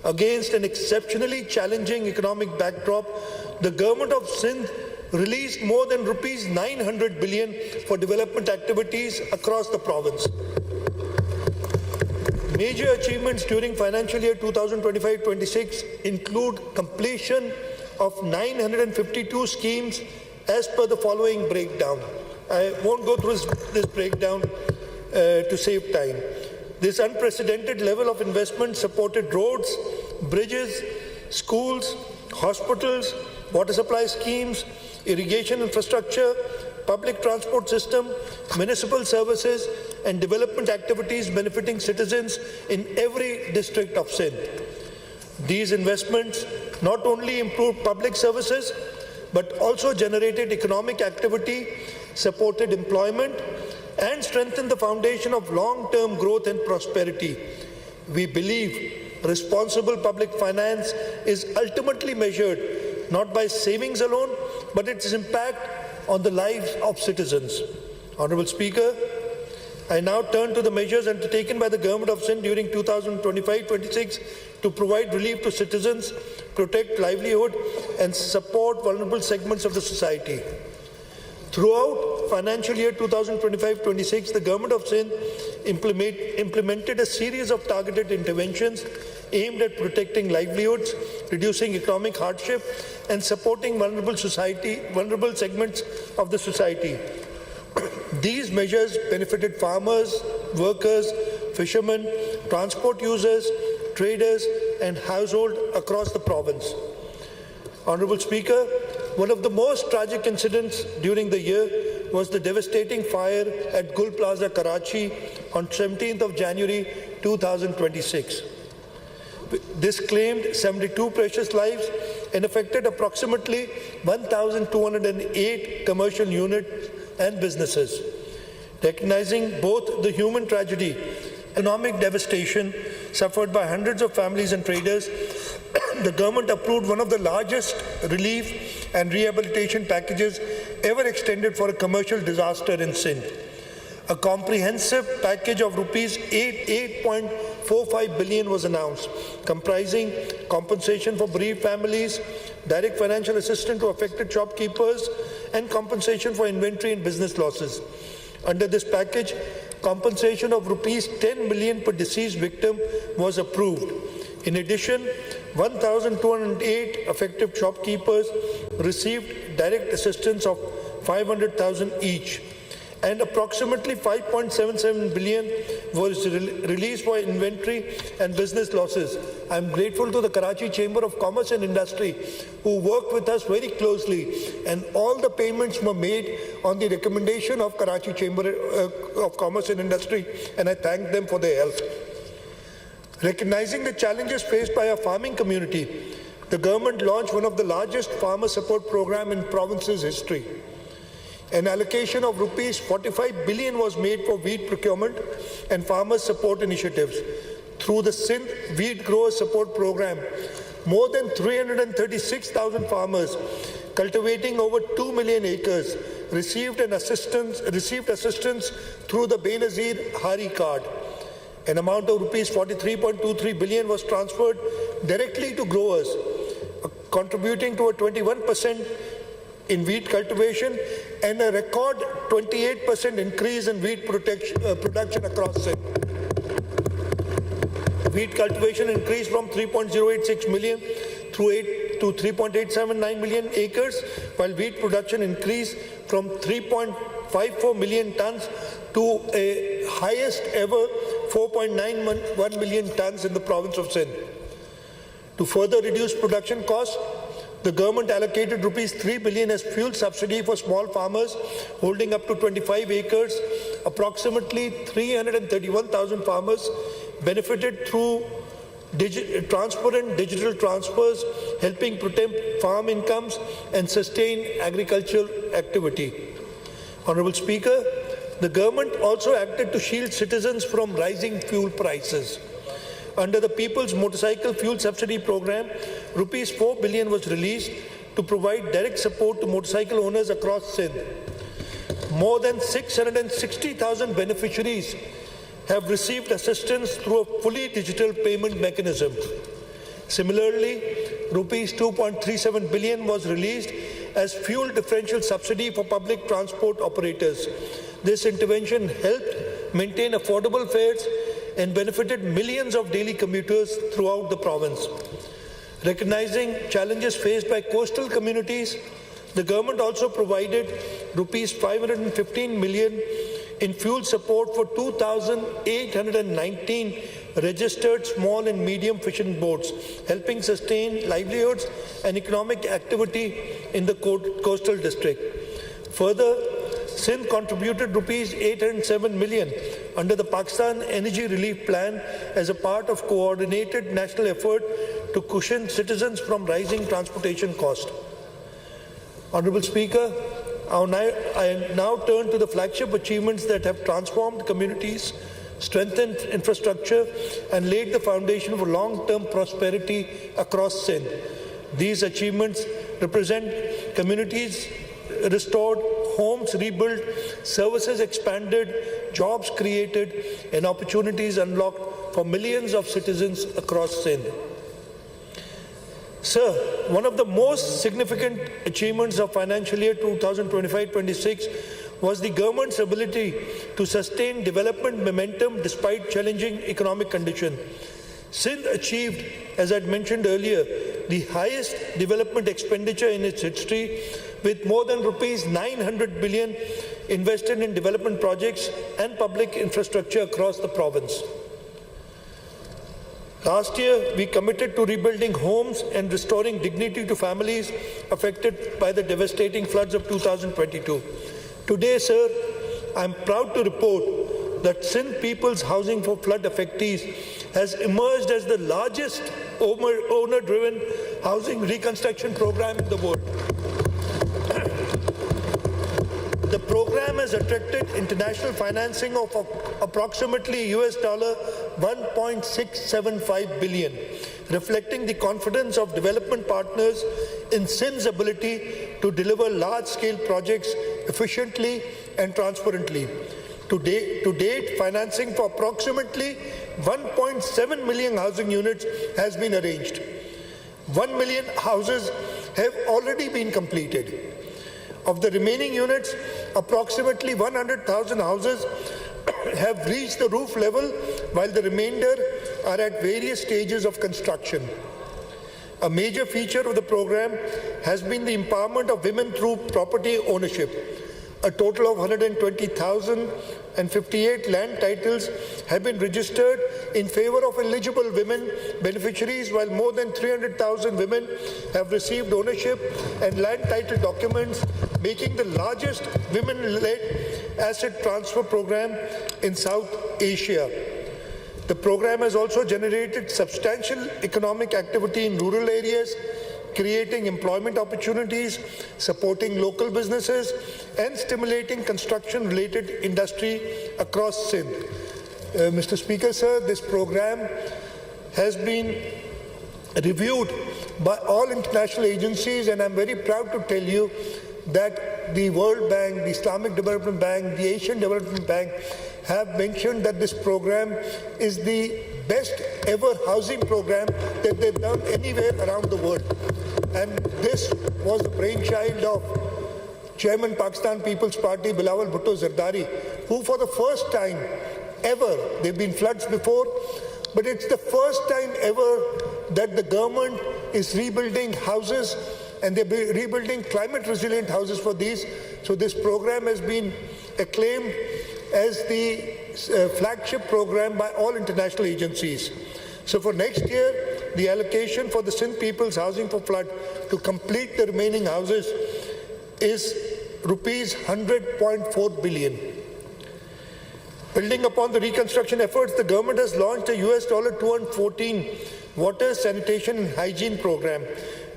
Against an exceptionally challenging economic backdrop, the government of Sindh released more than rupees 900 billion for development activities across the province. Major achievements during financial year 2025-26 include completion of 952 schemes as per the following breakdown. I won't go through this breakdown to save time. This unprecedented level of investment supported roads, bridges, schools, hospitals, water supply schemes, irrigation infrastructure, public transport system, municipal services, and development activities benefiting citizens in every district of Sindh. These investments not only improved public services, but also generated economic activity, supported employment, and strengthened the foundation of long-term growth and prosperity. We believe responsible public finance is ultimately measured not by savings alone, but its impact on the lives of citizens. Honorable Speaker, I now turn to the measures undertaken by the Government of Sindh during 2025-26 to provide relief to citizens, protect livelihood, and support vulnerable segments of the society. Throughout financial year 2025-26, the Government of Sindh implemented a series of targeted interventions aimed at protecting livelihoods, reducing economic hardship, and supporting vulnerable segments of the society. These measures benefited farmers, workers, fishermen, transport users, traders, and households across the province. Honorable Speaker, one of the most tragic incidents during the year was the devastating fire at Gul Plaza, Karachi on 17th of January 2026. This claimed 72 precious lives and affected approximately 1,208 commercial units and businesses. Recognizing both the human tragedy and economic devastation suffered by hundreds of families and traders, the government approved one of the largest relief and rehabilitation packages ever extended for a commercial disaster in Sindh. A comprehensive package of rupees 8.45 billion was announced, comprising compensation for bereaved families, direct financial assistance to affected shopkeepers, and compensation for inventory and business losses. Under this package, compensation of rupees 10 million per deceased victim was approved. In addition, 1,208 affected shopkeepers received direct assistance of 500,000 each, and approximately 5.77 billion was released for inventory and business losses. I am grateful to the Karachi Chamber of Commerce and Industry, who worked with us very closely, and all the payments were made on the recommendation of Karachi Chamber of Commerce and Industry, and I thank them for their help. Recognizing the challenges faced by our farming community, the government launched one of the largest farmer support programs in province's history. An allocation of rupees 45 billion was made for wheat procurement and farmer support initiatives. Through the Sindh Wheat Grower Support Program, more than 336,000 farmers cultivating over 2 million acres received assistance through the Benazir Hari card. An amount of rupees 43.23 billion was transferred directly to growers, contributing to a 21% in wheat cultivation and a record 28% increase in wheat production across Sindh. Wheat cultivation increased from 3.086 million to 3.879 million acres, while wheat production increased from 3.54 million tons to a highest ever 4.91 million tons in the province of Sindh. To further reduce production costs, the government allocated rupees 3 billion as fuel subsidy for small farmers holding up to 25 acres. Approximately 331,000 farmers benefited through transparent digital transfers, helping protect farm incomes and sustain agricultural activity. Honorable Speaker, the government also acted to shield citizens from rising fuel prices. Under the People's Motorcycle Fuel Subsidy Program, rupees 4 billion was released to provide direct support to motorcycle owners across Sindh. More than 660,000 beneficiaries have received assistance through a fully digital payment mechanism. Similarly, rupees 2.37 billion was released as fuel differential subsidy for public transport operators. This intervention helped maintain affordable fares and benefited millions of daily commuters throughout the province. Recognizing challenges faced by coastal communities, the government also provided rupees 515 million in fuel support for 2,819 registered small and medium fishing boats, helping sustain livelihoods and economic activity in the coastal district. Further, Sindh contributed rupees 807 million under the Pakistan Energy Relief Plan as a part of coordinated national effort to cushion citizens from rising transportation costs. Honorable Speaker, I now turn to the flagship achievements that have transformed communities, strengthened infrastructure, and laid the foundation for long-term prosperity across Sindh. These achievements represent communities restored, homes rebuilt, services expanded, jobs created, and opportunities unlocked for millions of citizens across Sindh. Sir, one of the most significant achievements of financial year 2025-26 was the government's ability to sustain development momentum despite challenging economic conditions. Sindh achieved, as I mentioned earlier, the highest development expenditure in its history, with more than rupees 900 billion invested in development projects and public infrastructure across the province. Last year, we committed to rebuilding homes and restoring dignity to families affected by the devastating floods of 2022. Today, sir, I am proud to report that Sindh People's Housing for Flood Affectees has emerged as the largest owner-driven housing reconstruction program in the world. The program has attracted international financing of approximately US $1.675 billion, reflecting the confidence of development partners in Sindh's ability to deliver large-scale projects efficiently and transparently. To date, financing for approximately 1.7 million housing units has been arranged. 1 million houses have already been completed. Of the remaining units, approximately 100,000 houses have reached the roof level, while the remainder are at various stages of construction. A major feature of the program has been the empowerment of women through property ownership. A total of 120,058 land titles have been registered in favor of eligible women beneficiaries, while more than 300,000 women have received ownership and land title documents, making the largest women-led asset transfer program in South Asia. The program has also generated substantial economic activity in rural areas, creating employment opportunities, supporting local businesses, and stimulating construction-related industry across Sindh. Mr. Speaker, sir, this program has been reviewed by all international agencies, and I'm very proud to tell you that the World Bank, the Islamic Development Bank, the Asian Development Bank have mentioned that this program is the best ever housing program that they've done anywhere around the world. And this was the brainchild of Chairman Pakistan People's Party, Bilawal Bhutto Zardari, who for the first time ever, there have been floods before, but it's the first time ever that the government is rebuilding houses, and they're rebuilding climate resilient houses for these. So this program has been acclaimed as the flagship program by all international agencies. So for next year, the allocation for the Sindh People's Housing for Flood to complete the remaining houses is rupees 100.4 billion. Building upon the reconstruction efforts, the government has launched a US $214 water, sanitation and hygiene program.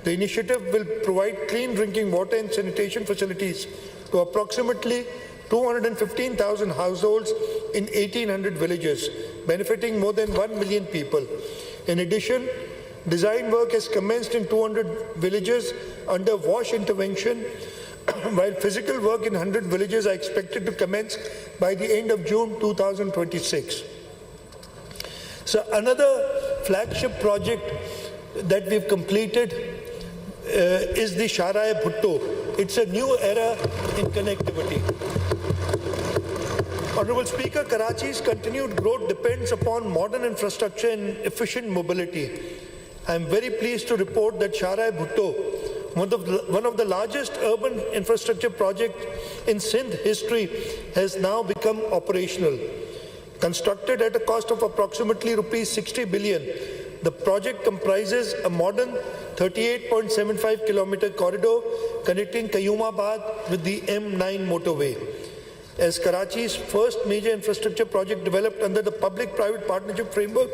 The initiative will provide clean drinking water and sanitation facilities to approximately 215,000 households in 1,800 villages, benefiting more than 1 million people. In addition, design work has commenced in 200 villages under wash intervention, while physical work in 100 villages are expected to commence by the end of June 2026. So another flagship project that we've completed is the Shah Bhutto. It's a new era in connectivity. Honorable Speaker, Karachi's continued growth depends upon modern infrastructure and efficient mobility. I am very pleased to report that Shah Bhutto, one of the largest urban infrastructure projects in Sindh history, has now become operational. Constructed at a cost of approximately rupees 60 billion, the project comprises a modern 38.75 kilometer corridor connecting Qayyumabad with the M9 motorway. as Karachi's first major infrastructure project developed under the public-private partnership framework.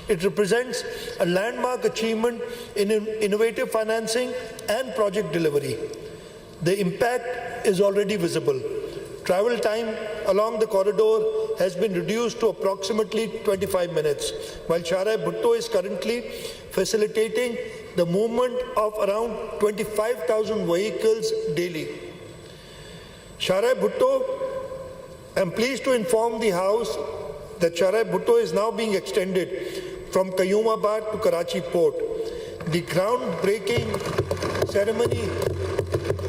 It represents a landmark achievement in innovative financing and project delivery. The impact is already visible. Travel time along the corridor has been reduced to approximately 25 minutes, while Shahid Bhutto is currently facilitating the movement of around 25,000 vehicles daily. Shahid Bhutto, I'm pleased to inform the House that Shahid Bhutto is now being extended from Qayyumabad to Karachi Port. The groundbreaking ceremony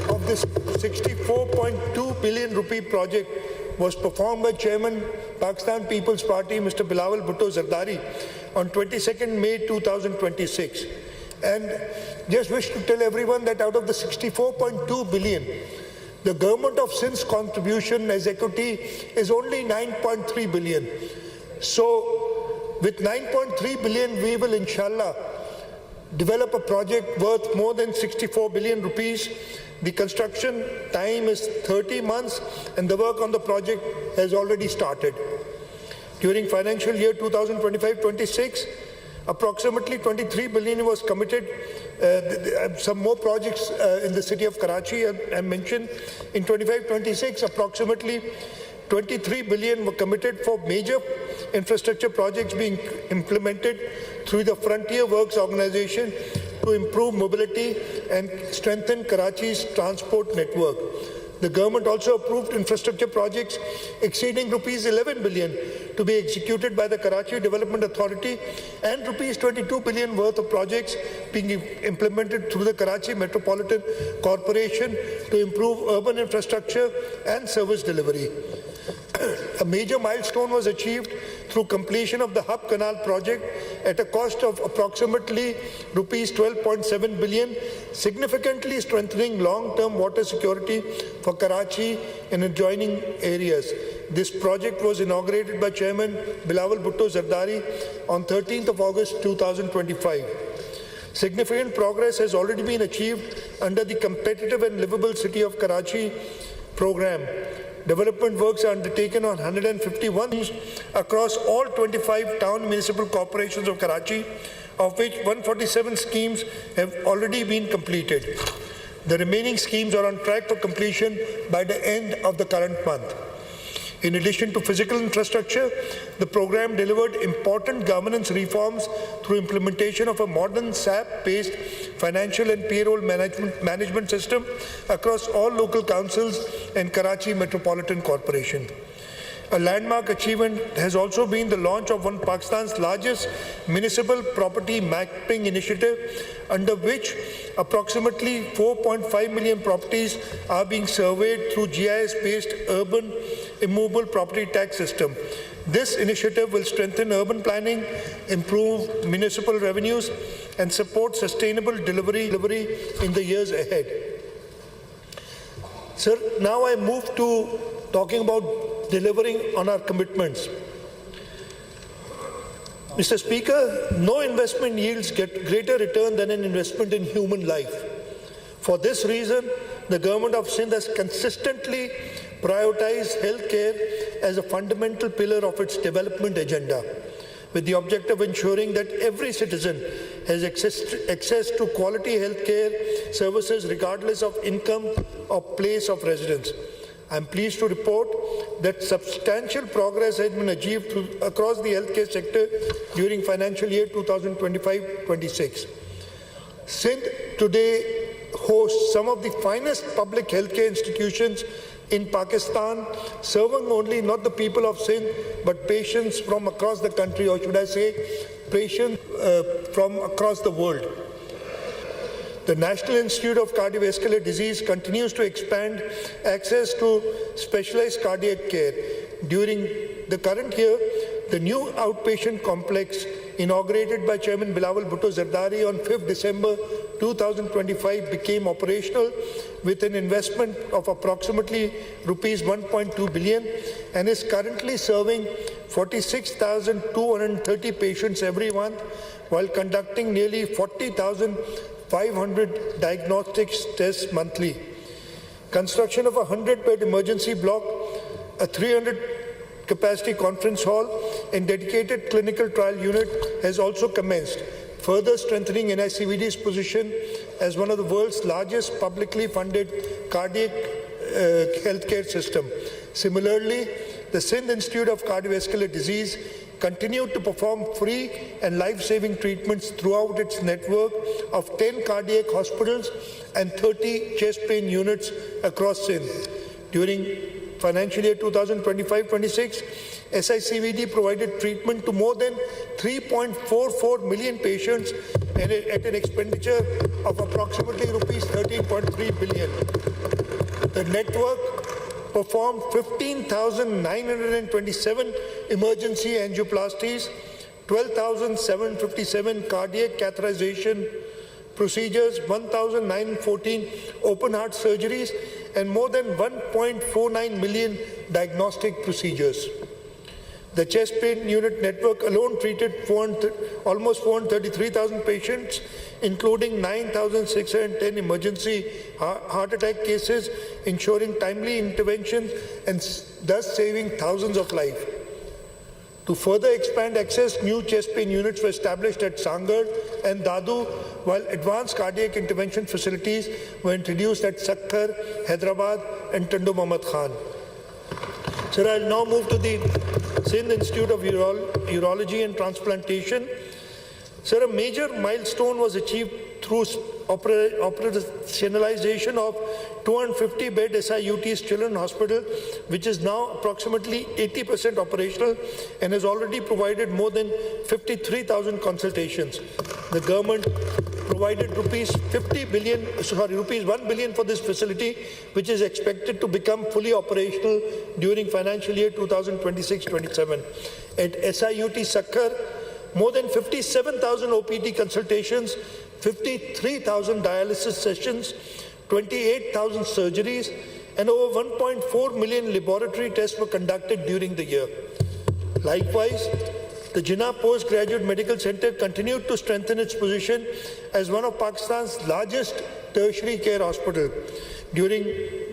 of this 64.2 billion rupee project was performed by Chairman Pakistan People's Party Mr. Bilawal Bhutto Zardari on 22nd May 2026. And just wish to tell everyone that out of the 64.2 billion, the government of Sindh's contribution as equity is only 9.3 billion. So with 9.3 billion, we will inshallah develop a project worth more than 64 billion rupees. The construction time is 30 months and the work on the project has already started. During financial year 2025-26, approximately 23 billion was committed. Some more projects in the city of Karachi I mentioned. In 25-26, approximately 23 billion were committed for major infrastructure projects being implemented through the Frontier Works Organization to improve mobility and strengthen Karachi's transport network. The government also approved infrastructure projects exceeding rupees 11 billion to be executed by the Karachi Development Authority and rupees 22 billion worth of projects being implemented through the Karachi Metropolitan Corporation to improve urban infrastructure and service delivery. A major milestone was achieved through completion of the Hub Canal project at a cost of approximately rupees 12.7 billion, significantly strengthening long-term water security for Karachi and adjoining areas. This project was inaugurated by Chairman Bilawal Bhutto Zardari on 13th of August 2025. Significant progress has already been achieved under the Competitive and Livable City of Karachi program. Development works are undertaken on 151 across all 25 town municipal corporations of Karachi, of which 147 schemes have already been completed. The remaining schemes are on track for completion by the end of the current month. In addition to physical infrastructure, the program delivered important governance reforms through implementation of a modern SAP-based financial and payroll management system across all local councils and Karachi Metropolitan Corporation. A landmark achievement has also been the launch of one of Pakistan's largest municipal property mapping initiative, under which approximately 4.5 million properties are being surveyed through GIS-based urban immovable property tax system. This initiative will strengthen urban planning, improve municipal revenues, and support sustainable delivery in the years ahead. Sir, now I move to talking about delivering on our commitments. Mr. Speaker, no investment yields greater return than an investment in human life. For this reason, the government of Sindh has consistently prioritized healthcare as a fundamental pillar of its development agenda, with the objective of ensuring that every citizen has access to quality healthcare services regardless of income or place of residence. I am pleased to report that substantial progress has been achieved across the healthcare sector during financial year 2025-26. Sindh today hosts some of the finest public healthcare institutions in Pakistan, serving only not the people of Sindh, but patients from across the country, or should I say, patients from across the world. The National Institute of Cardiovascular Disease continues to expand access to specialized cardiac care. During the current year, the new outpatient complex inaugurated by Chairman Bilawal Bhutto Zardari on 5th December 2025 became operational with an investment of approximately rupees 1.2 billion and is currently serving 46,230 patients every month while conducting nearly 40,500 diagnostics tests monthly. Construction of a 100-bed emergency block A 300 capacity conference hall and dedicated clinical trial unit has also commenced, further strengthening NICVD's position as one of the world's largest publicly funded cardiac healthcare system. Similarly, the Sindh Institute of Cardiovascular Disease continued to perform free and life-saving treatments throughout its network of 10 cardiac hospitals and 30 chest pain units across Sindh. During financial year 2025-26, SICVD provided treatment to more than 3.44 million patients at an expenditure of approximately rupees 13.3 billion. The network performed 15,927 emergency angioplasties, 12,757 cardiac catheterization procedures, 1,914 open heart surgeries, and more than 1.49 million diagnostic procedures. The chest pain unit network alone treated almost 433,000 patients, including 9,610 emergency heart attack cases, ensuring timely intervention and thus saving thousands of lives. To further expand access, new chest pain units were established at Sangar and Dadu, while advanced cardiac intervention facilities were introduced at Sath, Hyderabad and Tando Muhammad Khan. Sir, I'll now move to the Sindh Institute of Urology and Transplantation. Sir, a major milestone was achieved through operationalization of 250-bed SIUT's Children's Hospital, which is now approximately 80% operational and has already provided more than 53,000 consultations. The government provided rupees 1 billion for this facility, which is expected to become fully operational during financial year 2026-27. At SIUT Sakkar, more than 57,000 OPT consultations, 53,000 dialysis sessions, 28,000 surgeries, and over 1.4 million laboratory tests were conducted during the year. Likewise, the Jinnah Postgraduate Medical Center continued to strengthen its position as one of Pakistan's largest tertiary care hospitals. During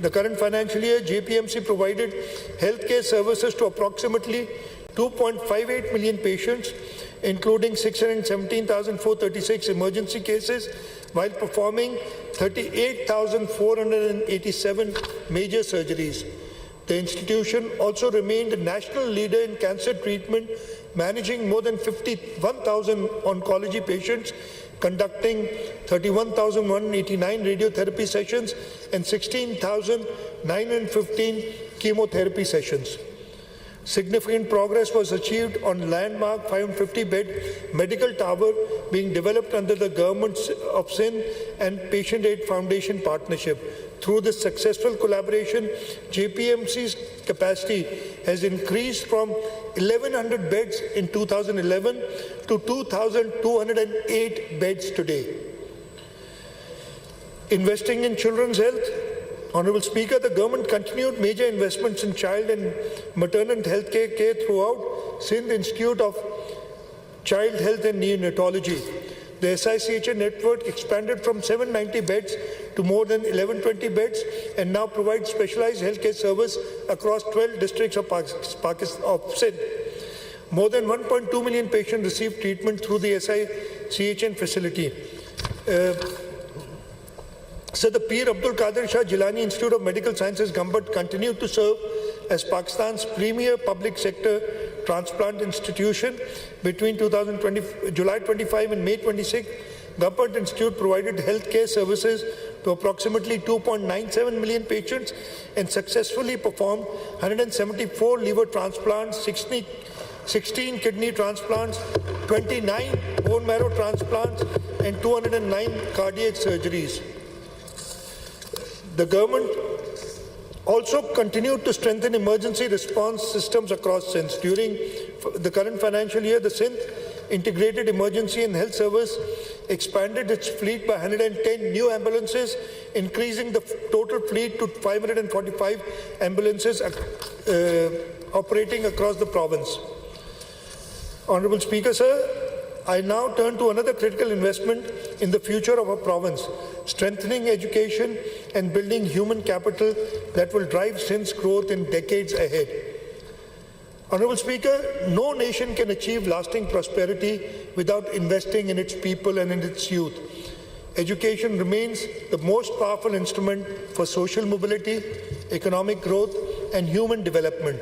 the current financial year, JPMC provided healthcare services to approximately 2.58 million patients, including 617,436 emergency cases, while performing 38,487 major surgeries. The institution also remained a national leader in cancer treatment, managing more than 51,000 oncology patients, conducting 31,189 radiotherapy sessions and 16,915 chemotherapy sessions. Significant progress was achieved on landmark 550-bed medical tower being developed under the Government of Sindh and Patient Aid Foundation partnership. Through this successful collaboration, JPMC's capacity has increased from 1,100 beds in 2011 to 2,208 beds today. Investing in children's health. Honorable Speaker, the government continued major investments in child and maternal health care throughout Sindh Institute of Child Health and Neonatology. The SICHA network expanded from 790 beds to more than 1120 beds and now provides specialized healthcare service across 12 districts of Sindh. More than 1.2 million patients received treatment through the SICHN facility. So the Peer Abdul Qadir Shah Jilani Institute of Medical Sciences, Gambut, continued to serve as Pakistan's premier public sector transplant institution. Between July 25 and May 26, Gambut Institute provided healthcare services to approximately 2.97 million patients and successfully performed 174 liver transplants, 16 kidney transplants, 29 bone marrow transplants, and 209 cardiac surgeries. The government also continued to strengthen emergency response systems across Sindh. During the current financial year, the Sindh Integrated Emergency and Health Service expanded its fleet by 110 new ambulances, increasing the total fleet to 545 ambulances operating across the province. Honorable Speaker, sir, I now turn to another critical investment in the future of our province, strengthening education and building human capital that will drive Sindh's growth in decades ahead. Honorable Speaker, no nation can achieve lasting prosperity without investing in its people and in its youth. Education remains the most powerful instrument for social mobility, economic growth, and human development.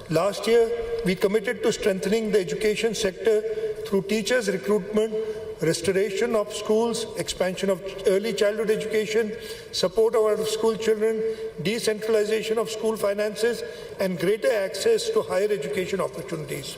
Last year, we committed to strengthening the education sector through teachers' recruitment, restoration of schools, expansion of early childhood education, support of out-of-school children, decentralization of school finances, and greater access to higher education opportunities.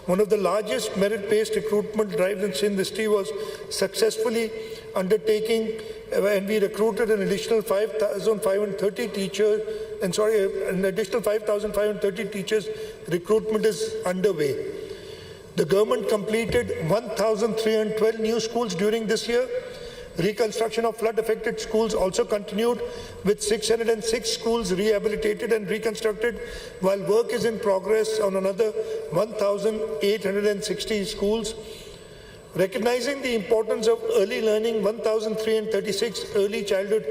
One of the largest merit-based recruitment drives in Sindh history was successfully undertaking, and we recruited an additional 5,530 teachers, an additional 5,530 teachers recruitment is underway. The government completed 1,312 new schools during this year. Reconstruction of flood-affected schools also continued, with 606 schools rehabilitated and reconstructed, while work is in progress on another 1,860 schools. Recognizing the importance of early learning, 1,336 early childhood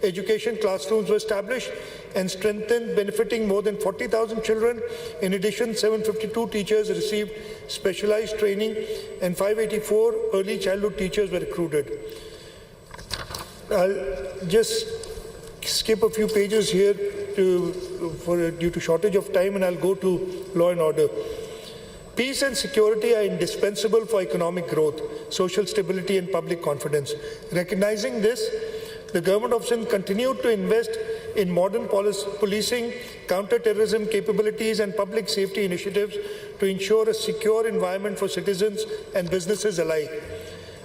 education classrooms were established and strengthened, benefiting more than 40,000 children. In addition, 752 teachers received specialized training and 584 early childhood teachers were recruited. I'll just skip a few pages here due to shortage of time, and I'll go to law and order. Peace and security are indispensable for economic growth, social stability, and public confidence. Recognizing this, the government of Sindh continued to invest in modern policing, counter-terrorism capabilities, and public safety initiatives to ensure a secure environment for citizens and businesses alike.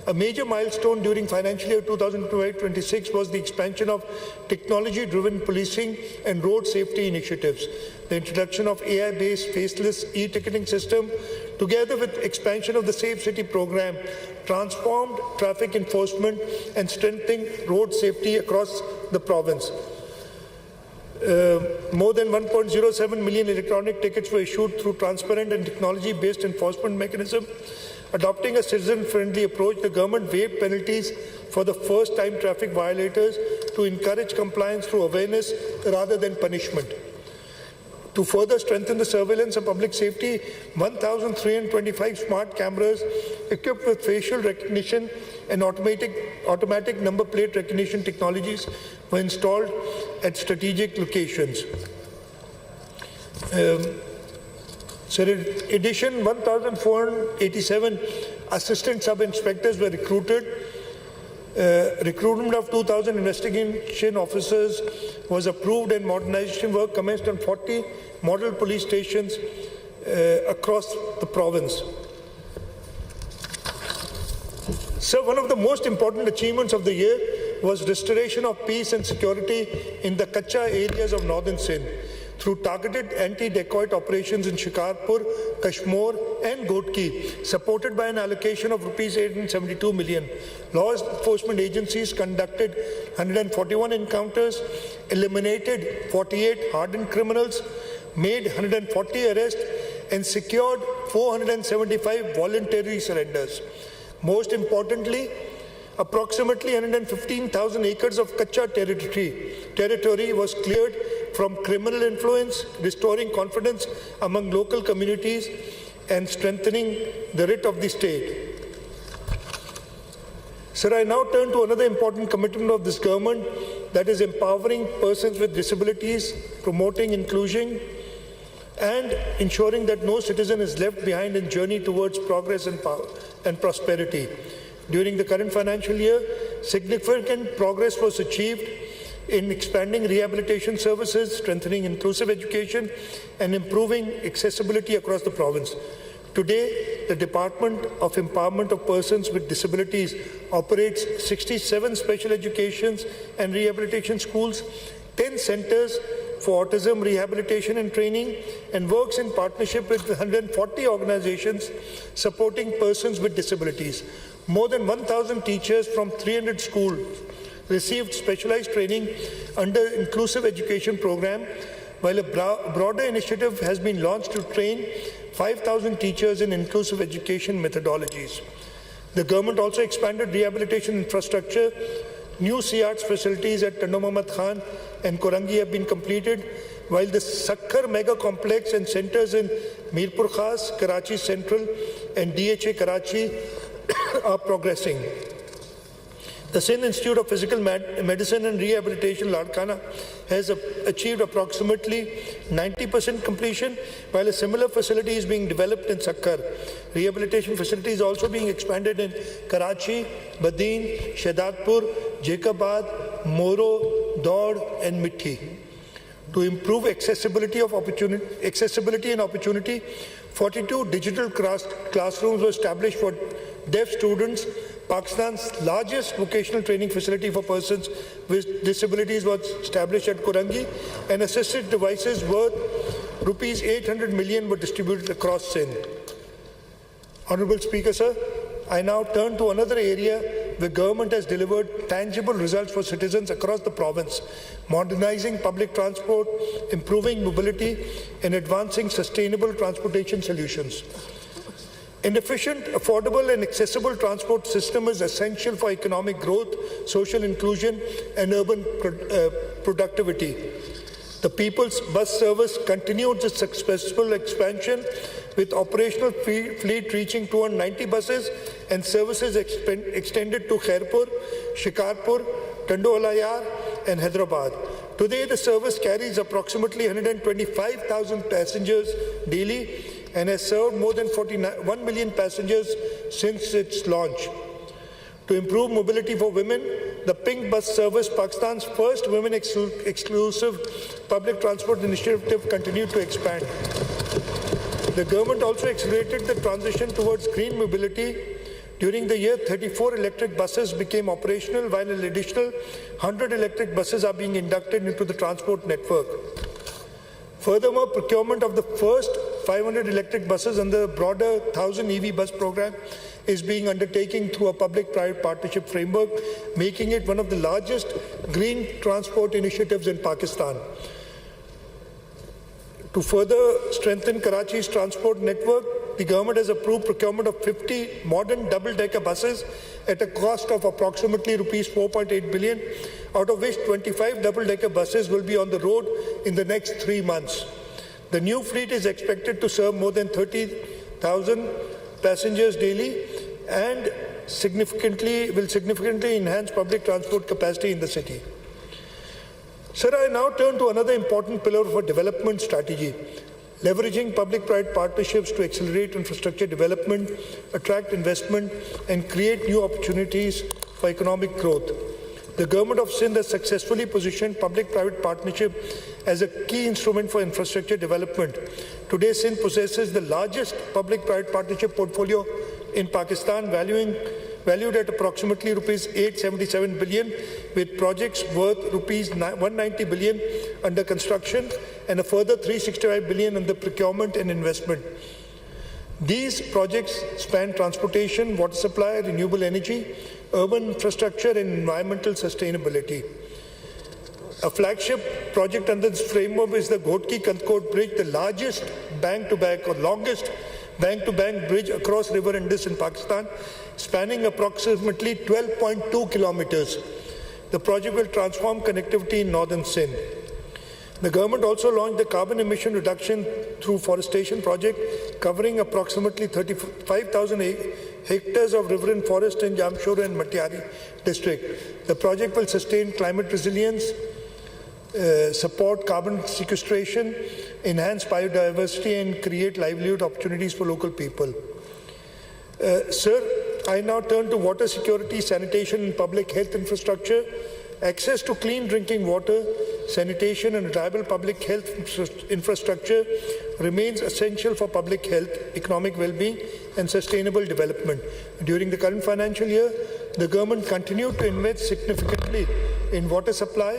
A major milestone during financial year 2025-26 was the expansion of technology-driven policing and road safety initiatives. The introduction of AI-based faceless e-ticketing system, together with expansion of the Safe City program, transformed traffic enforcement and strengthening road safety across the province. More than 1.07 million electronic tickets were issued through transparent and technology-based enforcement mechanism. Adopting a citizen-friendly approach, the government waived penalties for the first-time traffic violators to encourage compliance through awareness rather than punishment. To further strengthen the surveillance of public safety, 1,325 smart cameras equipped with facial recognition and automatic number plate recognition technologies were installed at strategic locations. So in addition, 1,487 assistant sub-inspectors were recruited. Recruitment of 2,000 investigation officers was approved, and modernization work commenced on 40 model police stations across the province. So one of the most important achievements of the year was restoration of peace and security in the Kacha areas of northern Sindh, through targeted anti-dacoit operations in Shikarpur, Kashmir, and Gotki, supported by an allocation of Rs 872 million. Law enforcement agencies conducted 141 encounters, eliminated 48 hardened criminals, made 140 arrests, and secured 475 voluntary surrenders. Most importantly, approximately 115,000 acres of Kacha territory was cleared from criminal influence, restoring confidence among local communities and strengthening the writ of the state. Sir, I now turn to another important commitment of this government, that is empowering persons with disabilities, promoting inclusion, and ensuring that no citizen is left behind in journey towards progress and power and prosperity. During the current financial year, significant progress was achieved in expanding rehabilitation services, strengthening inclusive education, and improving accessibility across the province. Today, the Department of Empowerment of Persons with Disabilities operates 67 special education and rehabilitation schools, 10 centers for autism rehabilitation and training, and works in partnership with 140 organizations supporting persons with disabilities. More than 1,000 teachers from 300 schools received specialized training under inclusive education program, while a broader initiative has been launched to train 5,000 teachers in inclusive education methodologies. The government also expanded rehabilitation infrastructure. New CARTS facilities at Tando Muhammad Khan and Korangi have been completed, while the Sakhar Mega Complex and centers in Mirpur Khas, Karachi Central and DHA Karachi are progressing. The Sindh Institute of Physical Medicine and Rehabilitation, Ladkhana, has achieved approximately 90% completion, while a similar facility is being developed in Sakhar. Rehabilitation facilities also being expanded in Karachi, Badin, Shahidpur, Jacobabad, Moro, Daud and Mithi. To improve accessibility and opportunity, 42 digital classrooms were established for deaf students. Pakistan's largest vocational training facility for persons with disabilities was established at Korangi, and assisted devices worth rupees 800 million were distributed across Sindh. Honorable Speaker, sir, I now turn to another area where government has delivered tangible results for citizens across the province, modernizing public transport, improving mobility, and advancing sustainable transportation solutions. An efficient, affordable and accessible transport system is essential for economic growth, social inclusion and urban productivity. The People's Bus Service continued its successful expansion with operational fleet reaching 290 buses and services extended to Khairpur, Shikarpur, Tando Alayar and Hyderabad. Today the service carries approximately 125,000 passengers daily and has served more than 1 million passengers since its launch. To improve mobility for women, the Pink Bus Service, Pakistan's first women-exclusive public transport initiative, continued to expand. The government also accelerated the transition towards green mobility. During the year, 34 electric buses became operational, while an additional 100 electric buses are being inducted into the transport network. Furthermore, procurement of the first 500 electric buses under the broader 1,000 EV bus program is being undertaken through a public-private partnership framework, making it one of the largest green transport initiatives in Pakistan. To further strengthen Karachi's transport network, the government has approved procurement of 50 modern double-decker buses at a cost of approximately rupees 4.8 billion, out of which 25 double-decker buses will be on the road in the next 3 months. The new fleet is expected to serve more than 30,000 passengers daily and will significantly enhance public transport capacity in the city. Sir, I now turn to another important pillar of our development strategy, leveraging public-private partnerships to accelerate infrastructure development, attract investment, and create new opportunities for economic growth. The government of Sindh has successfully positioned public-private partnership as a key instrument for infrastructure development. Today, Sindh possesses the largest public-private partnership portfolio in Pakistan, valued at approximately rupees 877 billion, with projects worth rupees 190 billion under construction and a further 365 billion under procurement and investment. These projects span transportation, water supply, renewable energy, urban infrastructure and environmental sustainability. A flagship project under this framework is the Ghotki-Kantkot Bridge, the largest bank-to-bank or longest bank-to-bank bridge across River Indus in Pakistan, spanning approximately 12.2 kilometers. The project will transform connectivity in northern Sindh. The government also launched the carbon emission reduction through forestation project, covering approximately 35,000 hectares of riverine forest in Jamshoro and Matiari district. The project will sustain climate resilience, support carbon sequestration, enhance biodiversity and create livelihood opportunities for local people. Sir, I now turn to water security, sanitation and public health infrastructure. Access to clean drinking water, sanitation and reliable public health infrastructure remains essential for public health, economic well-being and sustainable development. During the current financial year, the government continued to invest significantly in water supply,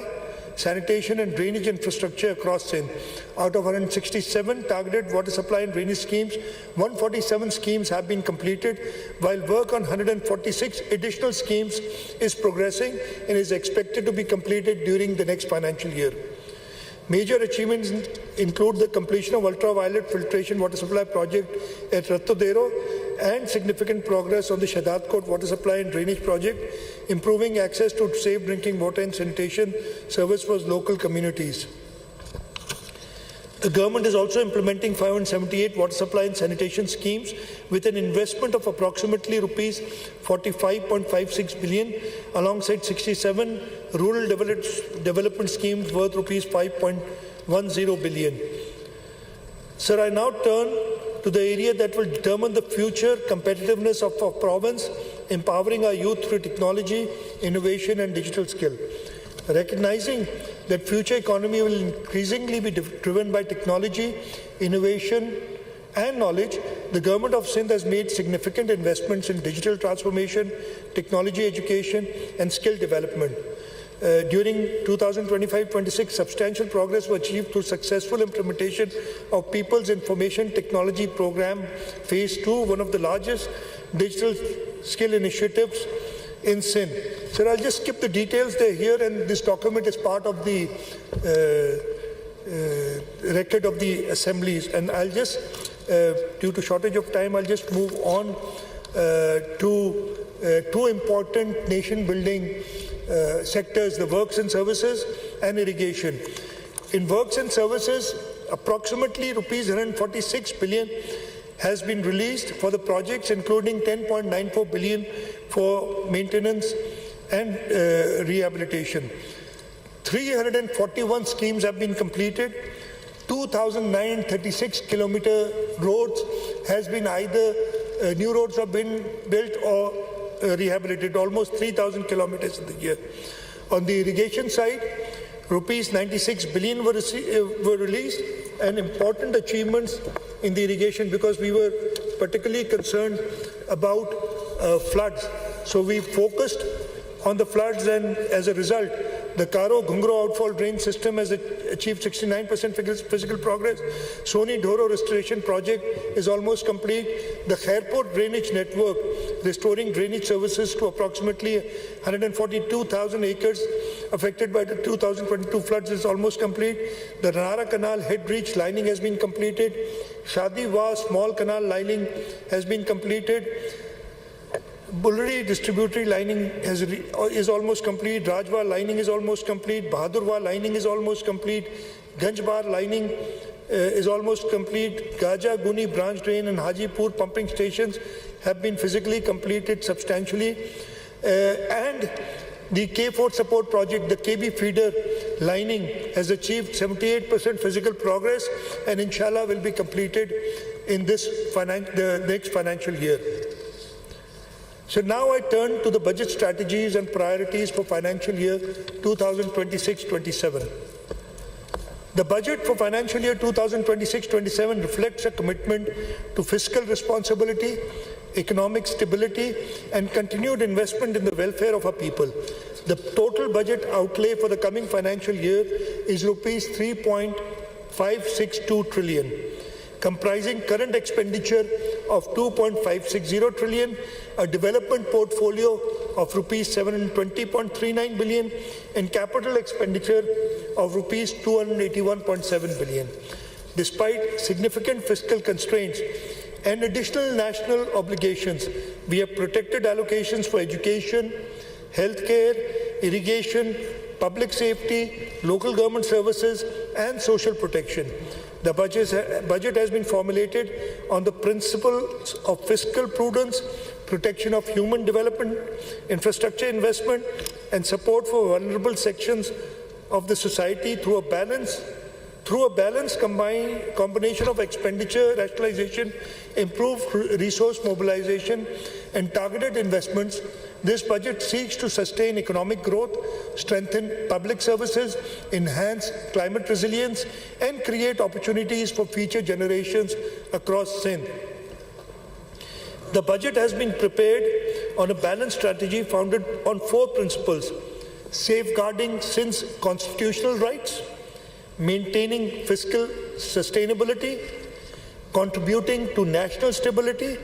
sanitation and drainage infrastructure across Sindh. Out of 167 targeted water supply and drainage schemes, 147 schemes have been completed, while work on 146 additional schemes is progressing and is expected to be completed during the next financial year. Major achievements include the completion of ultraviolet filtration water supply project at Rattodero and significant progress on the Shahid water supply and drainage project, improving access to safe drinking water and sanitation service for local communities. The government is also implementing 578 water supply and sanitation schemes with an investment of approximately rupees 45.56 billion alongside 67 rural development schemes worth rupees 5.10 billion. Sir, I now turn to the area that will determine the future competitiveness of our province, empowering our youth through technology, innovation and digital skill. Recognizing that future economy will increasingly be driven by technology, innovation and knowledge, the government of Sindh has made significant investments in digital transformation, technology education and skill development. During 2025-26, substantial progress was achieved through successful implementation of People's Information Technology Program Phase 2, one of the largest digital skill initiatives in Sindh. Sir, I'll just skip the details. They're here, and this document is part of the record of the assemblies. And I'll just, due to shortage of time, I'll just move on to two important nation-building sectors, the works and services and irrigation. In works and services, approximately rupees 146 billion has been released for the projects, including 10.94 billion for maintenance and rehabilitation. 341 schemes have been completed. 2,936 kilometer roads has been either new roads have been built or rehabilitated, almost 3,000 kilometers in the year. On the irrigation side, rupees 96 billion were released, and important achievements in the irrigation because we were particularly concerned about floods. So we focused on the floods, and as a result, the Karo Ghungro outfall drain system has achieved 69% physical progress. Soni Dhoro restoration project is almost complete. The Khairpur drainage network, restoring drainage services to approximately 142,000 acres affected by the 2022 floods, is almost complete. The Ranara Canal head breach lining has been completed. Shadi Wa small canal lining has been completed. Bulleri distributory lining is almost complete. Rajwa lining is almost complete. Bahadurwa lining is almost complete. Ganjbar lining is almost complete. Gaja Guni branch drain and Hajipur pumping stations have been physically completed substantially. And the K4 support project, the KB feeder lining, has achieved 78% physical progress and inshallah will be completed in the next financial year. So now I turn to the budget strategies and priorities for financial year 2026-27. The budget for financial year 2026-27 reflects a commitment to fiscal responsibility, economic stability, and continued investment in the welfare of our people. The total budget outlay for the coming financial year is rupees 3.562 trillion, comprising current expenditure of 2.560 trillion, a development portfolio of rupees 720.39 billion, and capital expenditure of rupees 281.7 billion. Despite significant fiscal constraints and additional national obligations, we have protected allocations for education, healthcare, irrigation, public safety, local government services, and social protection. The budget has been formulated on the principles of fiscal prudence, protection of human development, infrastructure investment, and support for vulnerable sections of the society through a balanced combination of expenditure rationalization, improved resource mobilization, and targeted investments. This budget seeks to sustain economic growth, strengthen public services, enhance climate resilience, and create opportunities for future generations across Sindh. The budget has been prepared on a balanced strategy founded on 4 principles: safeguarding Sindh's constitutional rights, maintaining fiscal sustainability, contributing to national stability,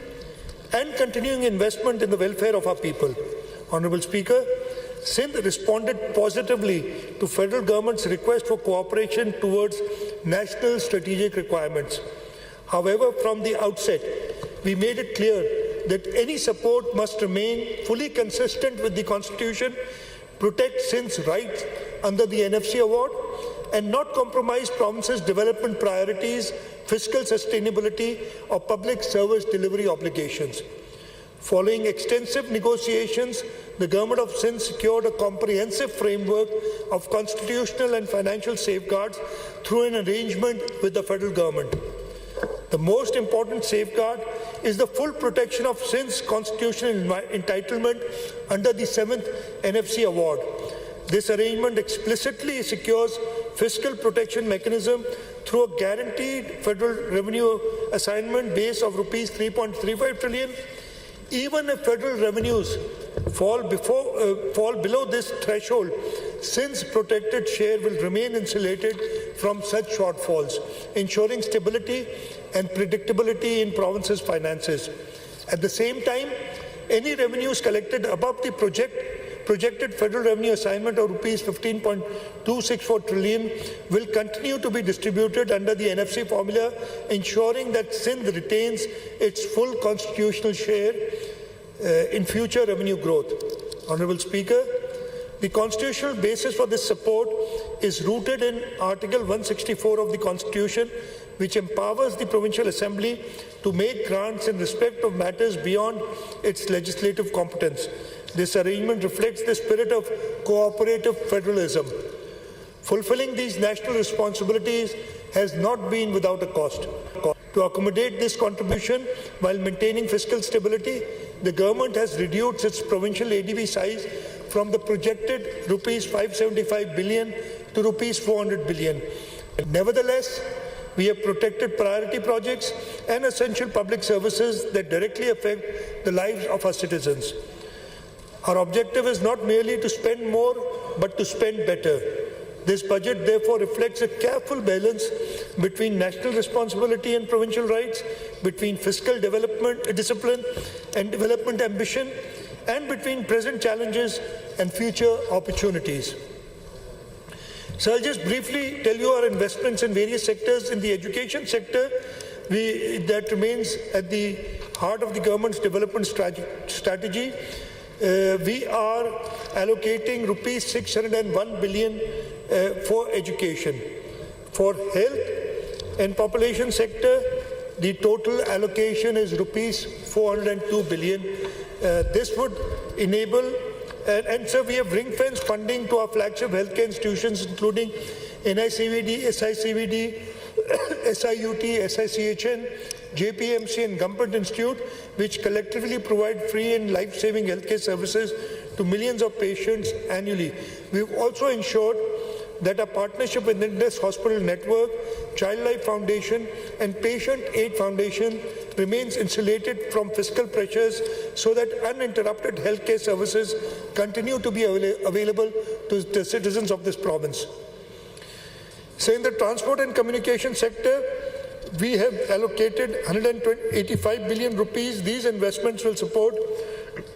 and continuing investment in the welfare of our people. Honorable Speaker, Sindh responded positively to federal government's request for cooperation towards national strategic requirements. However, from the outset, we made it clear that any support must remain fully consistent with the Constitution, protect Sindh's rights under the NFC award, and not compromise province's development priorities, fiscal sustainability, or public service delivery obligations. Following extensive negotiations, the Government of Sindh secured a comprehensive framework of constitutional and financial safeguards through an arrangement with the federal government. The most important safeguard is the full protection of Sindh's constitutional entitlement under the 7th NFC award. This arrangement explicitly secures fiscal protection mechanism through a guaranteed federal revenue assignment base of rupees 3.35 trillion. Even if federal revenues fall below this threshold, Sindh's protected share will remain insulated from such shortfalls, ensuring stability and predictability in province's finances. At the same time, any revenues collected above the projected federal revenue assignment of rupees 15.264 trillion will continue to be distributed under the NFC formula, ensuring that Sindh retains its full constitutional share in future revenue growth. Honorable Speaker, the constitutional basis for this support is rooted in Article 164 of the Constitution, which empowers the Provincial Assembly to make grants in respect of matters beyond its legislative competence. This arrangement reflects the spirit of cooperative federalism. Fulfilling these national responsibilities has not been without a cost. To accommodate this contribution while maintaining fiscal stability, the government has reduced its provincial ADB size from the projected rupees 575 billion to rupees 400 billion. Nevertheless, we have protected priority projects and essential public services that directly affect the lives of our citizens. Our objective is not merely to spend more, but to spend better. This budget therefore reflects a careful balance between national responsibility and provincial rights, between fiscal development discipline and development ambition, and between present challenges and future opportunities. So I'll just briefly tell you our investments in various sectors. In the education sector, that remains at the heart of the government's development strategy. We are allocating rupees 601 billion for education. For health and population sector, the total allocation is rupees 402 billion. This would enable, and so we have ring-fence funding to our flagship healthcare institutions, including NICVD, SICVD, SIUT, SICHN, JPMC and Government Institute, which collectively provide free and life-saving healthcare services to millions of patients annually. We've also ensured that a partnership with Indus Hospital Network, Child Life Foundation and Patient Aid Foundation remains insulated from fiscal pressures so that uninterrupted healthcare services continue to be available to the citizens of this province. So in the transport and communication sector, we have allocated 185 billion rupees. These investments will support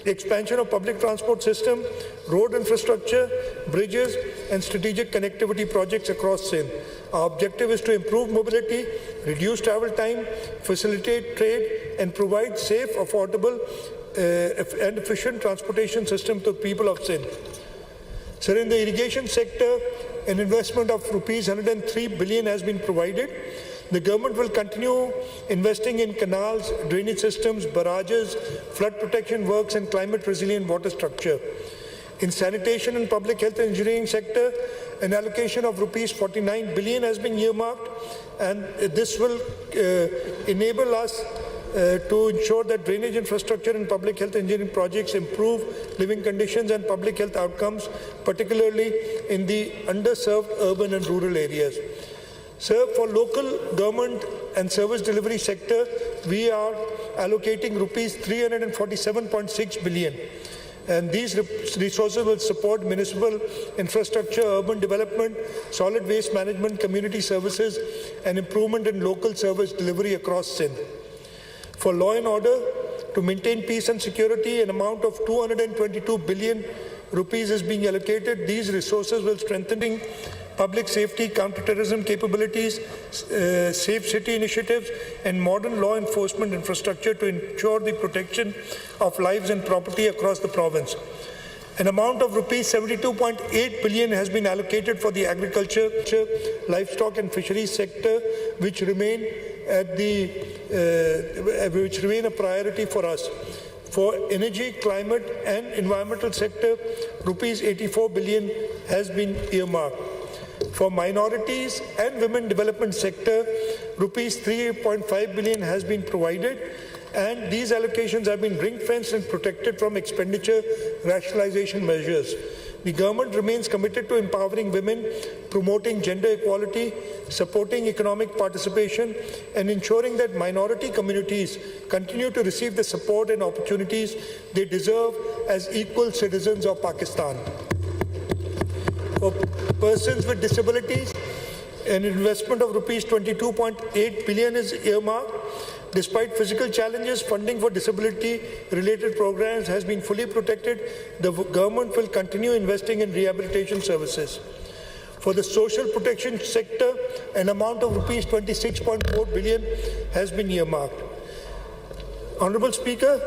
expansion of public transport system, road infrastructure, bridges, and strategic connectivity projects across Sindh. Our objective is to improve mobility, reduce travel time, facilitate trade, and provide safe, affordable, and efficient transportation system to the people of Sindh. Sir, in the irrigation sector, an investment of rupees 103 billion has been provided. The government will continue investing in canals, drainage systems, barrages, flood protection works, and climate resilient water structure. In sanitation and public health engineering sector, an allocation of rupees 49 billion has been earmarked, and this will enable us to ensure that drainage infrastructure and public health engineering projects improve living conditions and public health outcomes, particularly in the underserved urban and rural areas. Sir, for local government and service delivery sector, we are allocating rupees 347.6 billion. And these resources will support municipal infrastructure, urban development, solid waste management, community services, and improvement in local service delivery across Sindh. For law and order, to maintain peace and security, an amount of 222 billion rupees is being allocated. These resources will strengthen public safety, counter-terrorism capabilities, safe city initiatives, and modern law enforcement infrastructure to ensure the protection of lives and property across the province. An amount of rupees 72.8 billion has been allocated for the agriculture, livestock and fisheries sector, which remain a priority for us. For energy, climate and environmental sector, rupees 84 billion has been earmarked. For minorities and women development sector, rupees 3.5 billion has been provided, and these allocations have been ring-fenced and protected from expenditure rationalization measures. The government remains committed to empowering women, promoting gender equality, supporting economic participation, and ensuring that minority communities continue to receive the support and opportunities they deserve as equal citizens of Pakistan. For persons with disabilities, an investment of rupees 22.8 billion is earmarked. Despite physical challenges, funding for disability-related programs has been fully protected. The government will continue investing in rehabilitation services. For the social protection sector, an amount of rupees 26.4 billion has been earmarked. Honorable Speaker,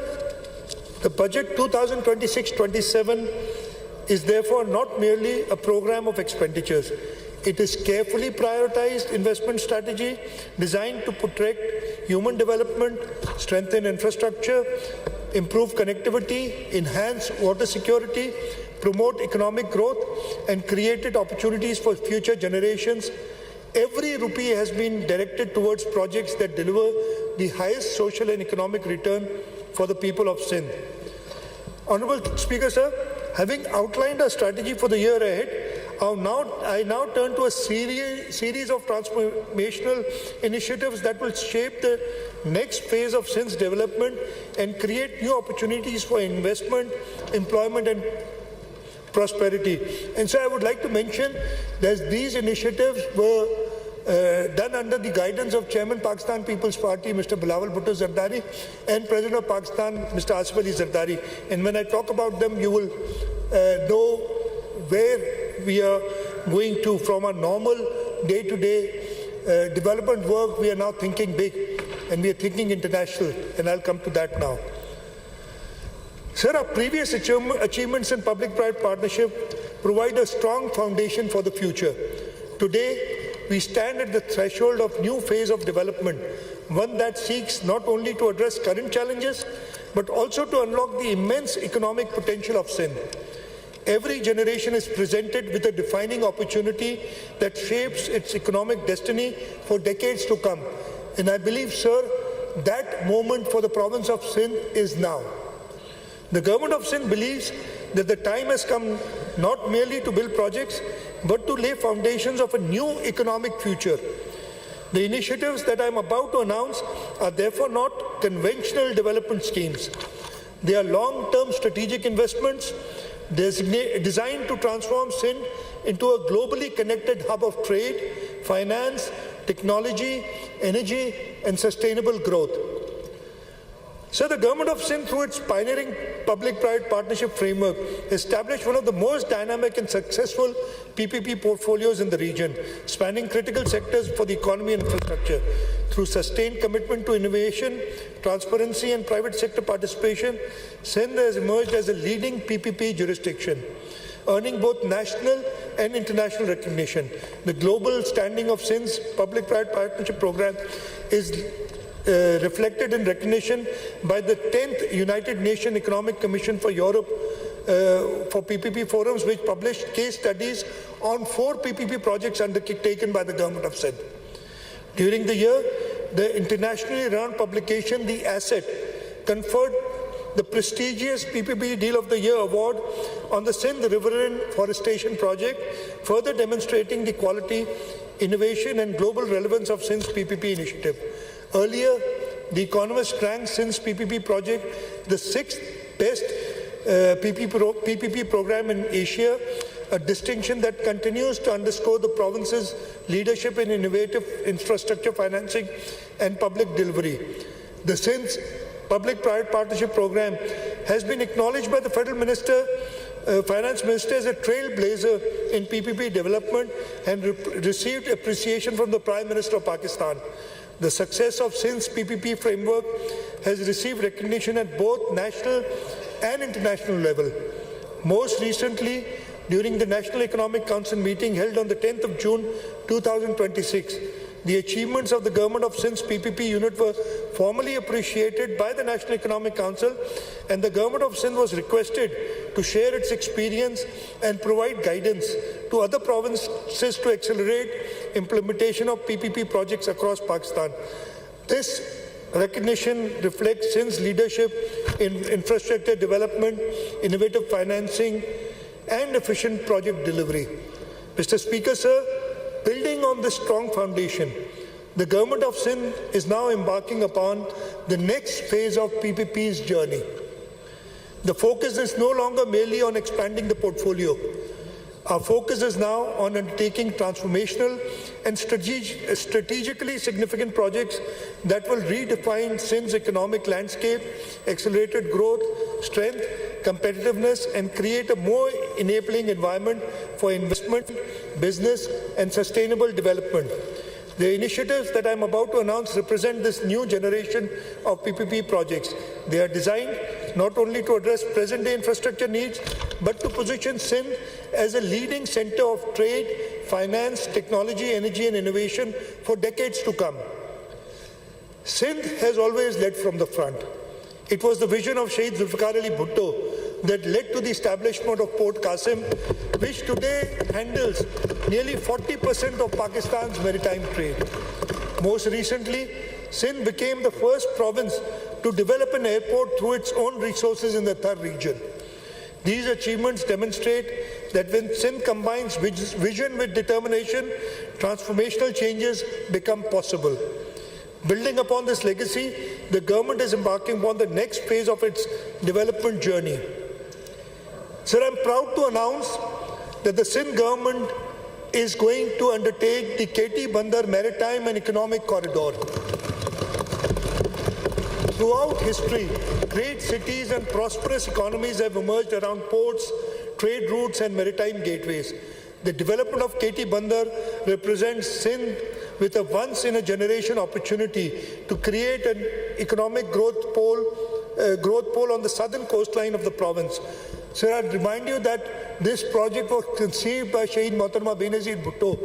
the budget 2026-27 is therefore not merely a program of expenditures. It is carefully prioritized investment strategy designed to protect human development, strengthen infrastructure, improve connectivity, enhance water security, promote economic growth, and create opportunities for future generations. Every rupee has been directed towards projects that deliver the highest social and economic return for the people of Sindh. Honorable Speaker, sir, having outlined a strategy for the year ahead, I now turn to a series of transformational initiatives that will shape the next phase of Sindh's development and create new opportunities for investment, employment and prosperity. And so I would like to mention that these initiatives were done under the guidance of Chairman Pakistan People's Party, Mr. Bilawal Bhutto Zardari, and President of Pakistan, Mr. Asif Ali Zardari. And when I talk about them, you will know where we are going to. From our normal day-to-day development work, we are now thinking big, and we are thinking international, and I'll come to that now. Sir, our previous achievements in public-private partnership provide a strong foundation for the future. Today, we stand at the threshold of a new phase of development, one that seeks not only to address current challenges, but also to unlock the immense economic potential of Sindh. Every generation is presented with a defining opportunity that shapes its economic destiny for decades to come. And I believe, sir, that moment for the province of Sindh is now. The government of Sindh believes that the time has come not merely to build projects, but to lay foundations of a new economic future. The initiatives that I am about to announce are therefore not conventional development schemes. They are long-term strategic investments designed to transform Sindh into a globally connected hub of trade, finance, technology, energy, and sustainable growth. So the government of Sindh, through its pioneering public-private partnership framework, established one of the most dynamic and successful PPP portfolios in the region, spanning critical sectors for the economy and infrastructure. Through sustained commitment to innovation, transparency, and private sector participation, Sindh has emerged as a leading PPP jurisdiction, earning both national and international recognition. The global standing of Sindh's public-private partnership program is reflected in recognition by the 10th United Nations Economic Commission for Europe for PPP forums, which published case studies on 4 PPP projects undertaken by the government of Sindh. During the year, the internationally renowned publication, The Asset, conferred the prestigious PPP Deal of the Year award on the Sindh Riverine Forestation Project, further demonstrating the quality, innovation and global relevance of Sindh's PPP initiative. Earlier, The Economist ranked Sindh's PPP project the 6th best PPP program in Asia, a distinction that continues to underscore the province's leadership in innovative infrastructure financing and public delivery. The Sindh's public-private partnership program has been acknowledged by the Federal Finance Minister as a trailblazer in PPP development and received appreciation from the Prime Minister of Pakistan. The success of Sindh's PPP framework has received recognition at both national and international level. Most recently, during the National Economic Council meeting held on the 10th of June 2026, the achievements of the Government of Sindh's PPP unit were formally appreciated by the National Economic Council, and the Government of Sindh was requested to share its experience and provide guidance to other provinces to accelerate implementation of PPP projects across Pakistan. This recognition reflects Sindh's leadership in infrastructure development, innovative financing, and efficient project delivery. Mr. Speaker, sir, building on this strong foundation, the Government of Sindh is now embarking upon the next phase of PPP's journey. The focus is no longer merely on expanding the portfolio. Our focus is now on undertaking transformational and strategically significant projects that will redefine Sindh's economic landscape, accelerated growth, strength, competitiveness, and create a more enabling environment for investment, business, and sustainable development. The initiatives that I'm about to announce represent this new generation of PPP projects. They are designed not only to address present-day infrastructure needs, but to position Sindh as a leading center of trade, finance, technology, energy, and innovation for decades to come. Sindh has always led from the front. It was the vision of Shahid Bhutto that led to the establishment of Port Qasim, which today handles nearly 40% of Pakistan's maritime trade. Most recently, Sindh became the first province to develop an airport through its own resources in the Thar region. These achievements demonstrate that when Sindh combines vision with determination, transformational changes become possible. Building upon this legacy, the government is embarking upon the next phase of its development journey. Sir, I'm proud to announce that the Sindh government is going to undertake the KT Bandar Maritime and Economic Corridor. Throughout history, great cities and prosperous economies have emerged around ports, trade routes, and maritime gateways. The development of KT Bandar represents Sindh with a once-in-a-generation opportunity to create an economic growth pole on the southern coastline of the province. Sir, I'd remind you that this project was conceived by Shahid Mohtarma Benazir Bhutto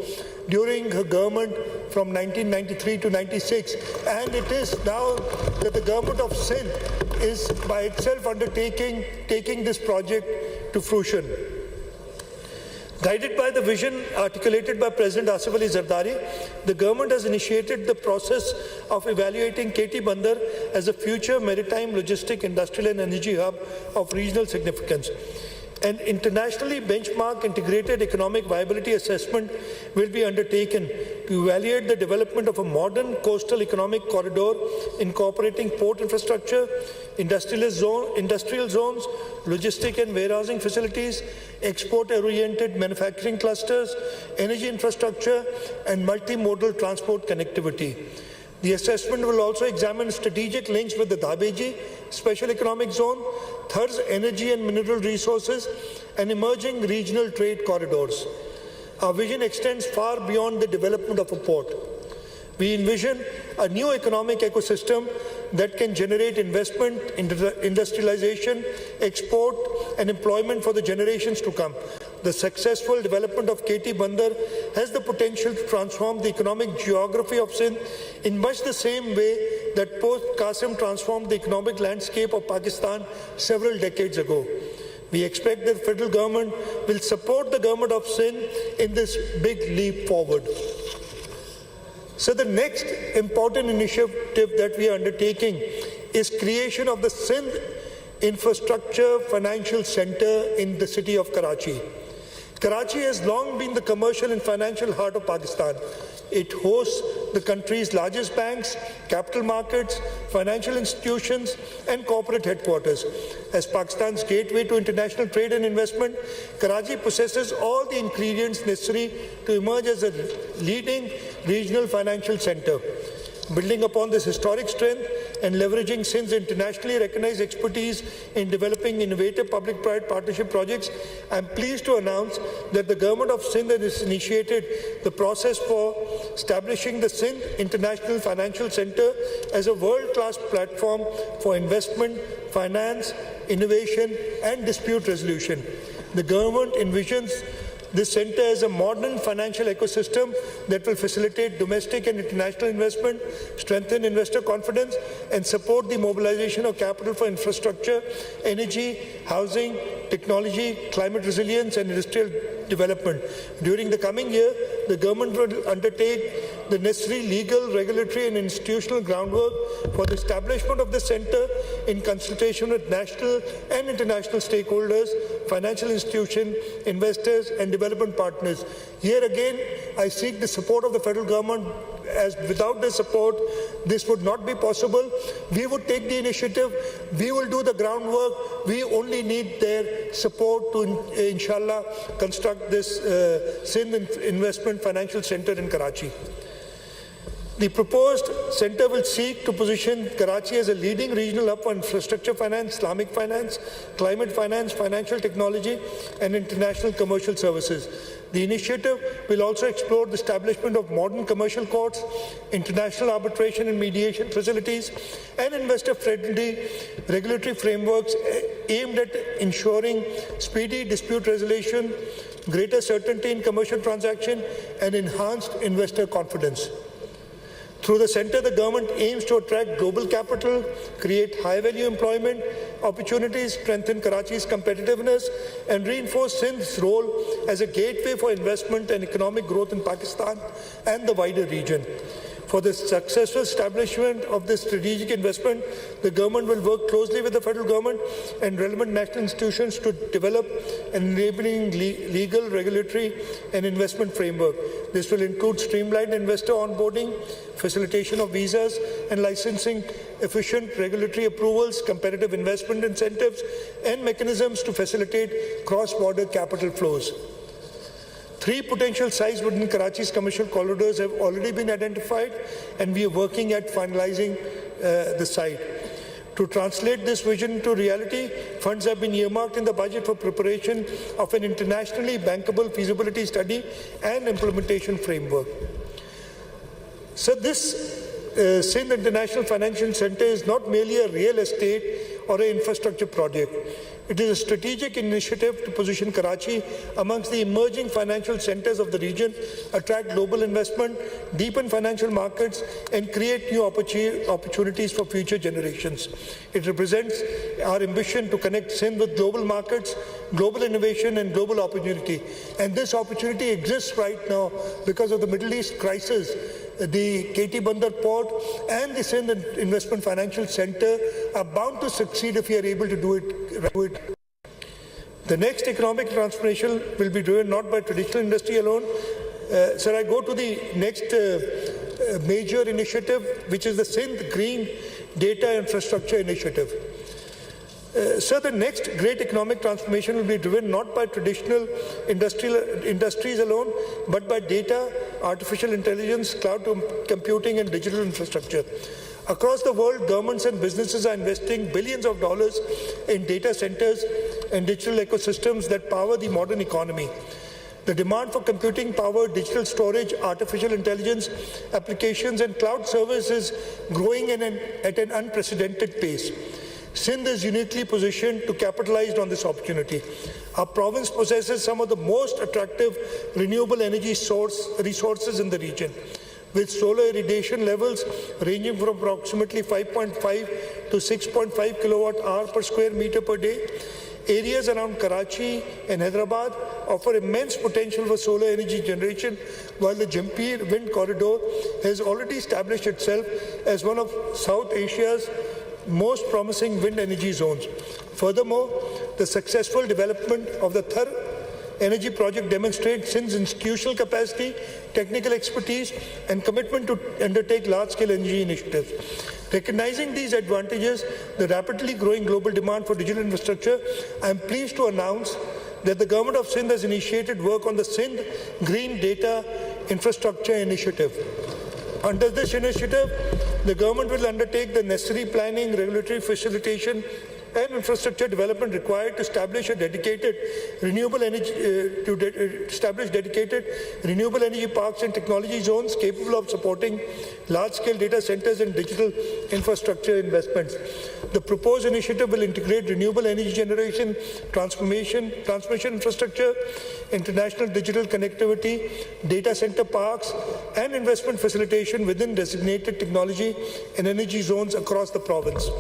during her government from 1993 to 96, and it is now that the government of Sindh is by itself taking this project to fruition. Guided by the vision articulated by President Asif Ali Zardari, the government has initiated the process of evaluating KT Bandar as a future maritime, logistic, industrial and energy hub of regional significance. An internationally benchmarked integrated economic viability assessment will be undertaken to evaluate the development of a modern coastal economic corridor incorporating port infrastructure, industrial zones, logistic and warehousing facilities, export-oriented manufacturing clusters, energy infrastructure, and multimodal transport connectivity. The assessment will also examine strategic links with the Dhabeji Special Economic Zone, Thar's energy and mineral resources, and emerging regional trade corridors. Our vision extends far beyond the development of a port. We envision a new economic ecosystem that can generate investment, industrialization, export, and employment for the generations to come. The successful development of KT Bandar has the potential to transform the economic geography of Sindh in much the same way that Port Qasim transformed the economic landscape of Pakistan several decades ago. We expect that the federal government will support the government of Sindh in this big leap forward. So the next important initiative that we are undertaking is creation of the Sindh Infrastructure Financial Center in the city of Karachi. Karachi has long been the commercial and financial heart of Pakistan. It hosts the country's largest banks, capital markets, financial institutions, and corporate headquarters. As Pakistan's gateway to international trade and investment, Karachi possesses all the ingredients necessary to emerge as a leading regional financial center. Building upon this historic strength and leveraging Sindh's internationally recognized expertise in developing innovative public-private partnership projects, I am pleased to announce that the Government of Sindh has initiated the process for establishing the Sindh International Financial Centre as a world-class platform for investment, finance, innovation and dispute resolution. The government envisions this centre as a modern financial ecosystem that will facilitate domestic and international investment, strengthen investor confidence and support the mobilization of capital for infrastructure, energy, housing, technology, climate resilience and industrial development. During the coming year, the government will undertake the necessary legal, regulatory and institutional groundwork for the establishment of the centre in consultation with national and international stakeholders, financial institutions, investors and development partners. Here again, I seek the support of the federal government, as without their support, this would not be possible. We would take the initiative, we will do the groundwork, we only need their support to, inshallah, construct this Sindh Investment Financial Centre in Karachi. The proposed centre will seek to position Karachi as a leading regional hub for infrastructure finance, Islamic finance, climate finance, financial technology and international commercial services. The initiative will also explore the establishment of modern commercial courts, international arbitration and mediation facilities and investor-friendly regulatory frameworks aimed at ensuring speedy dispute resolution, greater certainty in commercial transaction and enhanced investor confidence. Through the centre, the government aims to attract global capital, create high-value employment opportunities, strengthen Karachi's competitiveness, and reinforce Sindh's role as a gateway for investment and economic growth in Pakistan and the wider region. For the successful establishment of this strategic investment, the government will work closely with the federal government and relevant national institutions to develop an enabling legal, regulatory and investment framework. This will include streamlined investor onboarding, facilitation of visas and licensing, efficient regulatory approvals, competitive investment incentives and mechanisms to facilitate cross-border capital flows. 3 potential sites within Karachi's commercial corridors have already been identified and we are working at finalizing the site. To translate this vision into reality, funds have been earmarked in the budget for preparation of an internationally bankable feasibility study and implementation framework. So this Sindh International Financial Centre is not merely a real estate or an infrastructure project. It is a strategic initiative to position Karachi amongst the emerging financial centres of the region, attract global investment, deepen financial markets, and create new opportunities for future generations. It represents our ambition to connect Sindh with global markets, global innovation, and global opportunity. And this opportunity exists right now because of the Middle East crisis. The KT Bandar Port and the Sindh Investment Financial Centre are bound to succeed if we are able to do it. The next economic transformation will be driven not by traditional industry alone. Sir, I go to the next major initiative, which is the Sindh Green Data Infrastructure Initiative. Sir, the next great economic transformation will be driven not by traditional industries alone, but by data, artificial intelligence, cloud computing and digital infrastructure. Across the world, governments and businesses are investing billions of dollars in data centers and digital ecosystems that power the modern economy. The demand for computing power, digital storage, artificial intelligence applications and cloud services is growing at an unprecedented pace. Sindh is uniquely positioned to capitalize on this opportunity. Our province possesses some of the most attractive renewable energy resources in the region, with solar irradiation levels ranging from approximately 5.5 to 6.5 kilowatt-hour per square meter per day. Areas around Karachi and Hyderabad offer immense potential for solar energy generation, while the Jampir Wind Corridor has already established itself as one of South Asia's most promising wind energy zones. Furthermore, the successful development of the Thar energy project demonstrates Sindh's institutional capacity, technical expertise, and commitment to undertake large-scale energy initiatives. Recognizing these advantages, the rapidly growing global demand for digital infrastructure, I am pleased to announce that the Government of Sindh has initiated work on the Sindh Green Data Infrastructure Initiative. Under this initiative, The government will undertake the necessary planning, regulatory facilitation, and infrastructure development required to establish a dedicated renewable energy renewable energy parks and technology zones capable of supporting large-scale data centers and digital infrastructure investments. The proposed initiative will integrate renewable energy generation, transmission infrastructure, international digital connectivity, data center parks, and investment facilitation within designated technology and energy zones across the province.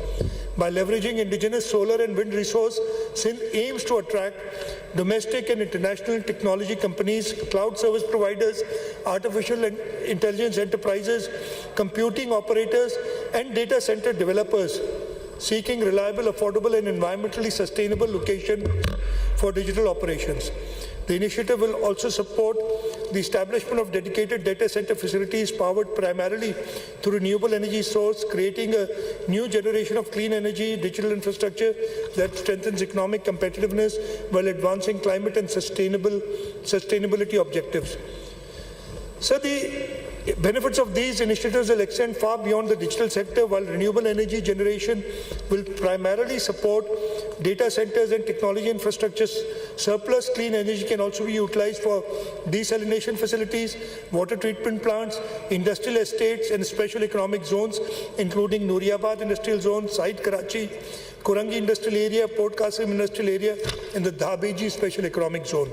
By leveraging indigenous solar and wind resource, Sindh aims to attract domestic and international technology companies, cloud service providers, artificial intelligence enterprises, computing operators, and data center developers seeking reliable, affordable, and environmentally sustainable location for digital operations. The initiative will also support the establishment of dedicated data center facilities powered primarily through renewable energy source, creating a new generation of clean energy, digital infrastructure that strengthens economic competitiveness while advancing climate and sustainability objectives. So the benefits of these initiatives will extend far beyond the digital sector, while renewable energy generation will primarily support data centers and technology infrastructure. Surplus clean energy can also be utilized for desalination facilities, water treatment plants, industrial estates, and special economic zones, including Nooriabad Industrial Zone, Side Karachi, Kurangi Industrial Area, Port Qasim Industrial Area, and the Dhabeji Special Economic Zone.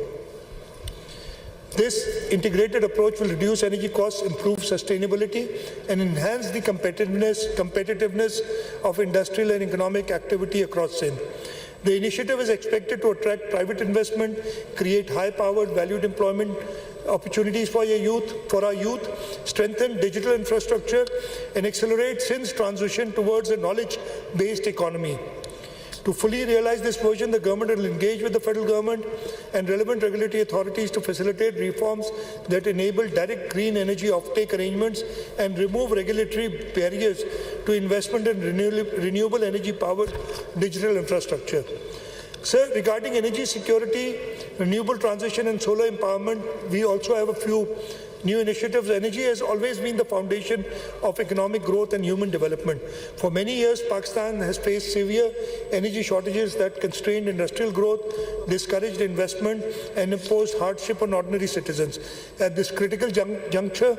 This integrated approach will reduce energy costs, improve sustainability, and enhance the competitiveness of industrial and economic activity across Sindh. The initiative is expected to attract private investment, create high-powered, valued employment opportunities for our youth, strengthen digital infrastructure, and accelerate Sindh's transition towards a knowledge-based economy. To fully realize this vision, the government will engage with the federal government and relevant regulatory authorities to facilitate reforms that enable direct green energy offtake arrangements and remove regulatory barriers to investment in renewable energy-powered digital infrastructure. Sir, regarding energy security, renewable transition and solar empowerment, we also have a few new initiatives. Energy has always been the foundation of economic growth and human development. For many years, Pakistan has faced severe energy shortages that constrained industrial growth, discouraged investment, and imposed hardship on ordinary citizens. At this critical juncture,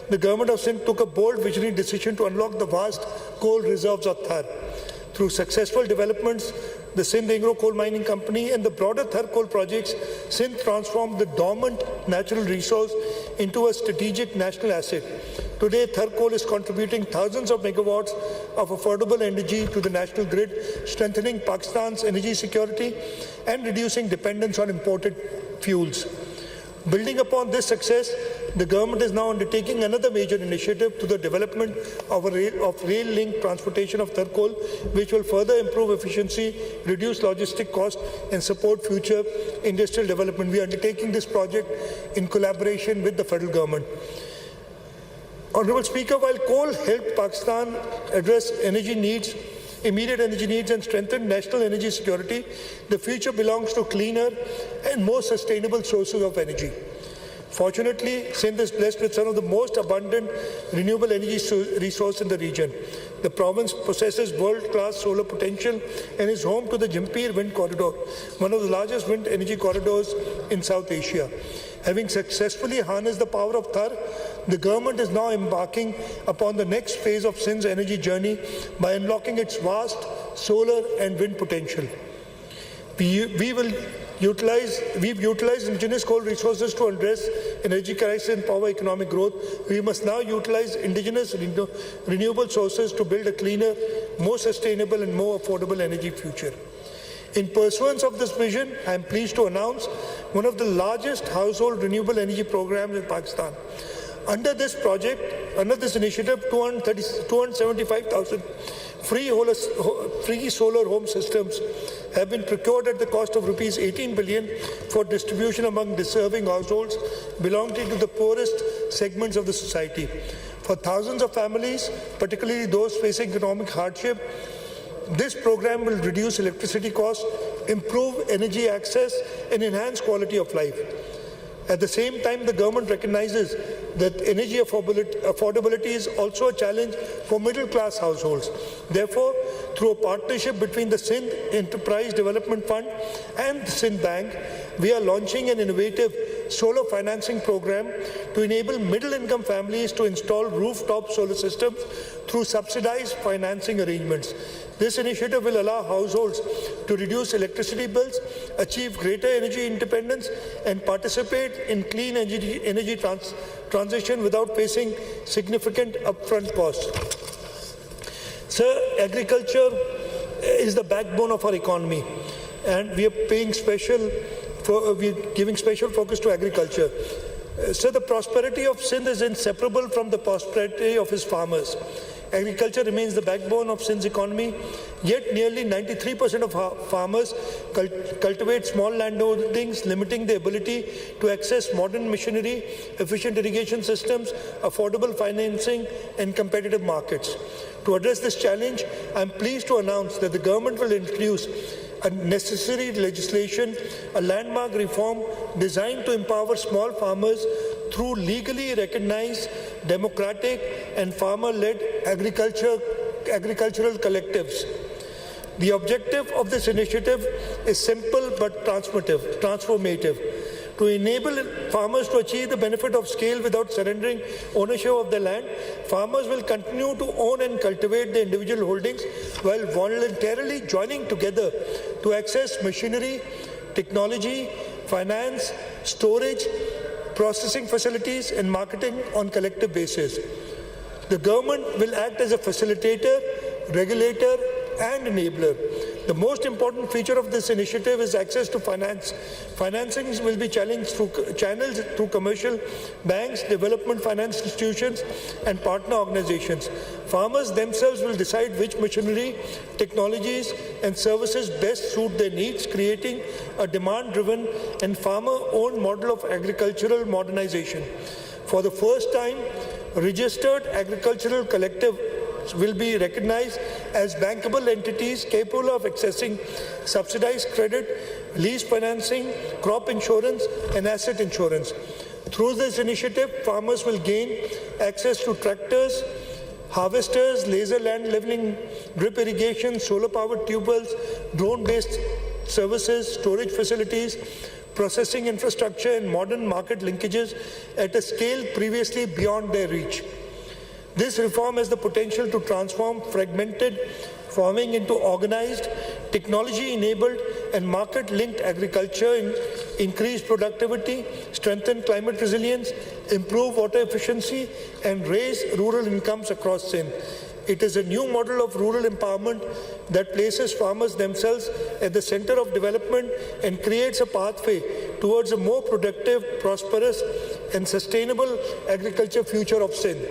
the government of Sindh took a bold visionary decision to unlock the vast coal reserves of Thar. Through successful developments, the Sindh Agro Coal Mining Company and the broader Thar coal projects, Sindh transformed the dormant natural resource into a strategic national asset. Today, Thar coal is contributing thousands of megawatts of affordable energy to the national grid, strengthening Pakistan's energy security and reducing dependence on imported fuels. Building upon this success, the government is now undertaking another major initiative to the development of rail-linked transportation of Thar coal, which will further improve efficiency, reduce logistic costs, and support future industrial development. We are undertaking this project in collaboration with the federal government. Honorable Speaker, while coal helped Pakistan address immediate energy needs and strengthen national energy security, the future belongs to cleaner and more sustainable sources of energy. Fortunately, Sindh is blessed with some of the most abundant renewable energy resource in the region. The province possesses world-class solar potential and is home to the Jampir Wind Corridor, one of the largest wind energy corridors in South Asia. Having successfully harnessed the power of Thar, the government is now embarking upon the next phase of Sindh's energy journey by unlocking its vast solar and wind potential. We've utilized indigenous coal resources to address energy crisis and power economic growth. We must now utilize indigenous renewable sources to build a cleaner, more sustainable and more affordable energy future. In pursuance of this vision, I am pleased to announce one of the largest household renewable energy programs in Pakistan. Under this initiative, 275,000 free solar home systems have been procured at the cost of rupees 18 billion for distribution among deserving households belonging to the poorest segments of the society. For thousands of families, particularly those facing economic hardship, this program will reduce electricity costs, improve energy access, and enhance quality of life. At the same time, the government recognizes that energy affordability is also a challenge for middle-class households. Therefore, through a partnership between the Sindh Enterprise Development Fund and the Sindh Bank, we are launching an innovative solar financing program to enable middle-income families to install rooftop solar systems through subsidized financing arrangements. This initiative will allow households to reduce electricity bills, achieve greater energy independence, and participate in clean energy transition without facing significant upfront costs. Sir, agriculture is the backbone of our economy, and we are giving special focus to agriculture. So the prosperity of Sindh is inseparable from the prosperity of its farmers. Agriculture remains the backbone of Sindh's economy, yet nearly 93% of farmers cultivate small landholdings, limiting their ability to access modern machinery, efficient irrigation systems, affordable financing, and competitive markets. To address this challenge, I am pleased to announce that the government will introduce a necessary legislation, a landmark reform designed to empower small farmers through legally recognized, democratic and farmer-led agricultural collectives. The objective of this initiative is simple but transformative. To enable farmers to achieve the benefit of scale without surrendering ownership of the land, farmers will continue to own and cultivate the individual holdings while voluntarily joining together to access machinery, technology, finance, storage, processing facilities, and marketing on collective basis. The government will act as a facilitator, regulator, and enabler. The most important feature of this initiative is access to finance. Financings will be channels through commercial banks, development finance institutions, and partner organizations. Farmers themselves will decide which machinery, technologies, and services best suit their needs, creating a demand-driven and farmer-owned model of agricultural modernization. For the first time, registered agricultural collective will be recognized as bankable entities capable of accessing subsidized credit, lease financing, crop insurance, and asset insurance. Through this initiative, farmers will gain access to tractors, harvesters, laser land leveling, drip irrigation, solar-powered tubewells, drone-based services, storage facilities, processing infrastructure, and modern market linkages at a scale previously beyond their reach. This reform has the potential to transform fragmented farming into organized, technology-enabled, and market-linked agriculture, increase productivity, strengthen climate resilience, improve water efficiency, and raise rural incomes across Sindh. It is a new model of rural empowerment that places farmers themselves at the center of development and creates a pathway towards a more productive, prosperous, and sustainable agriculture future of Sindh.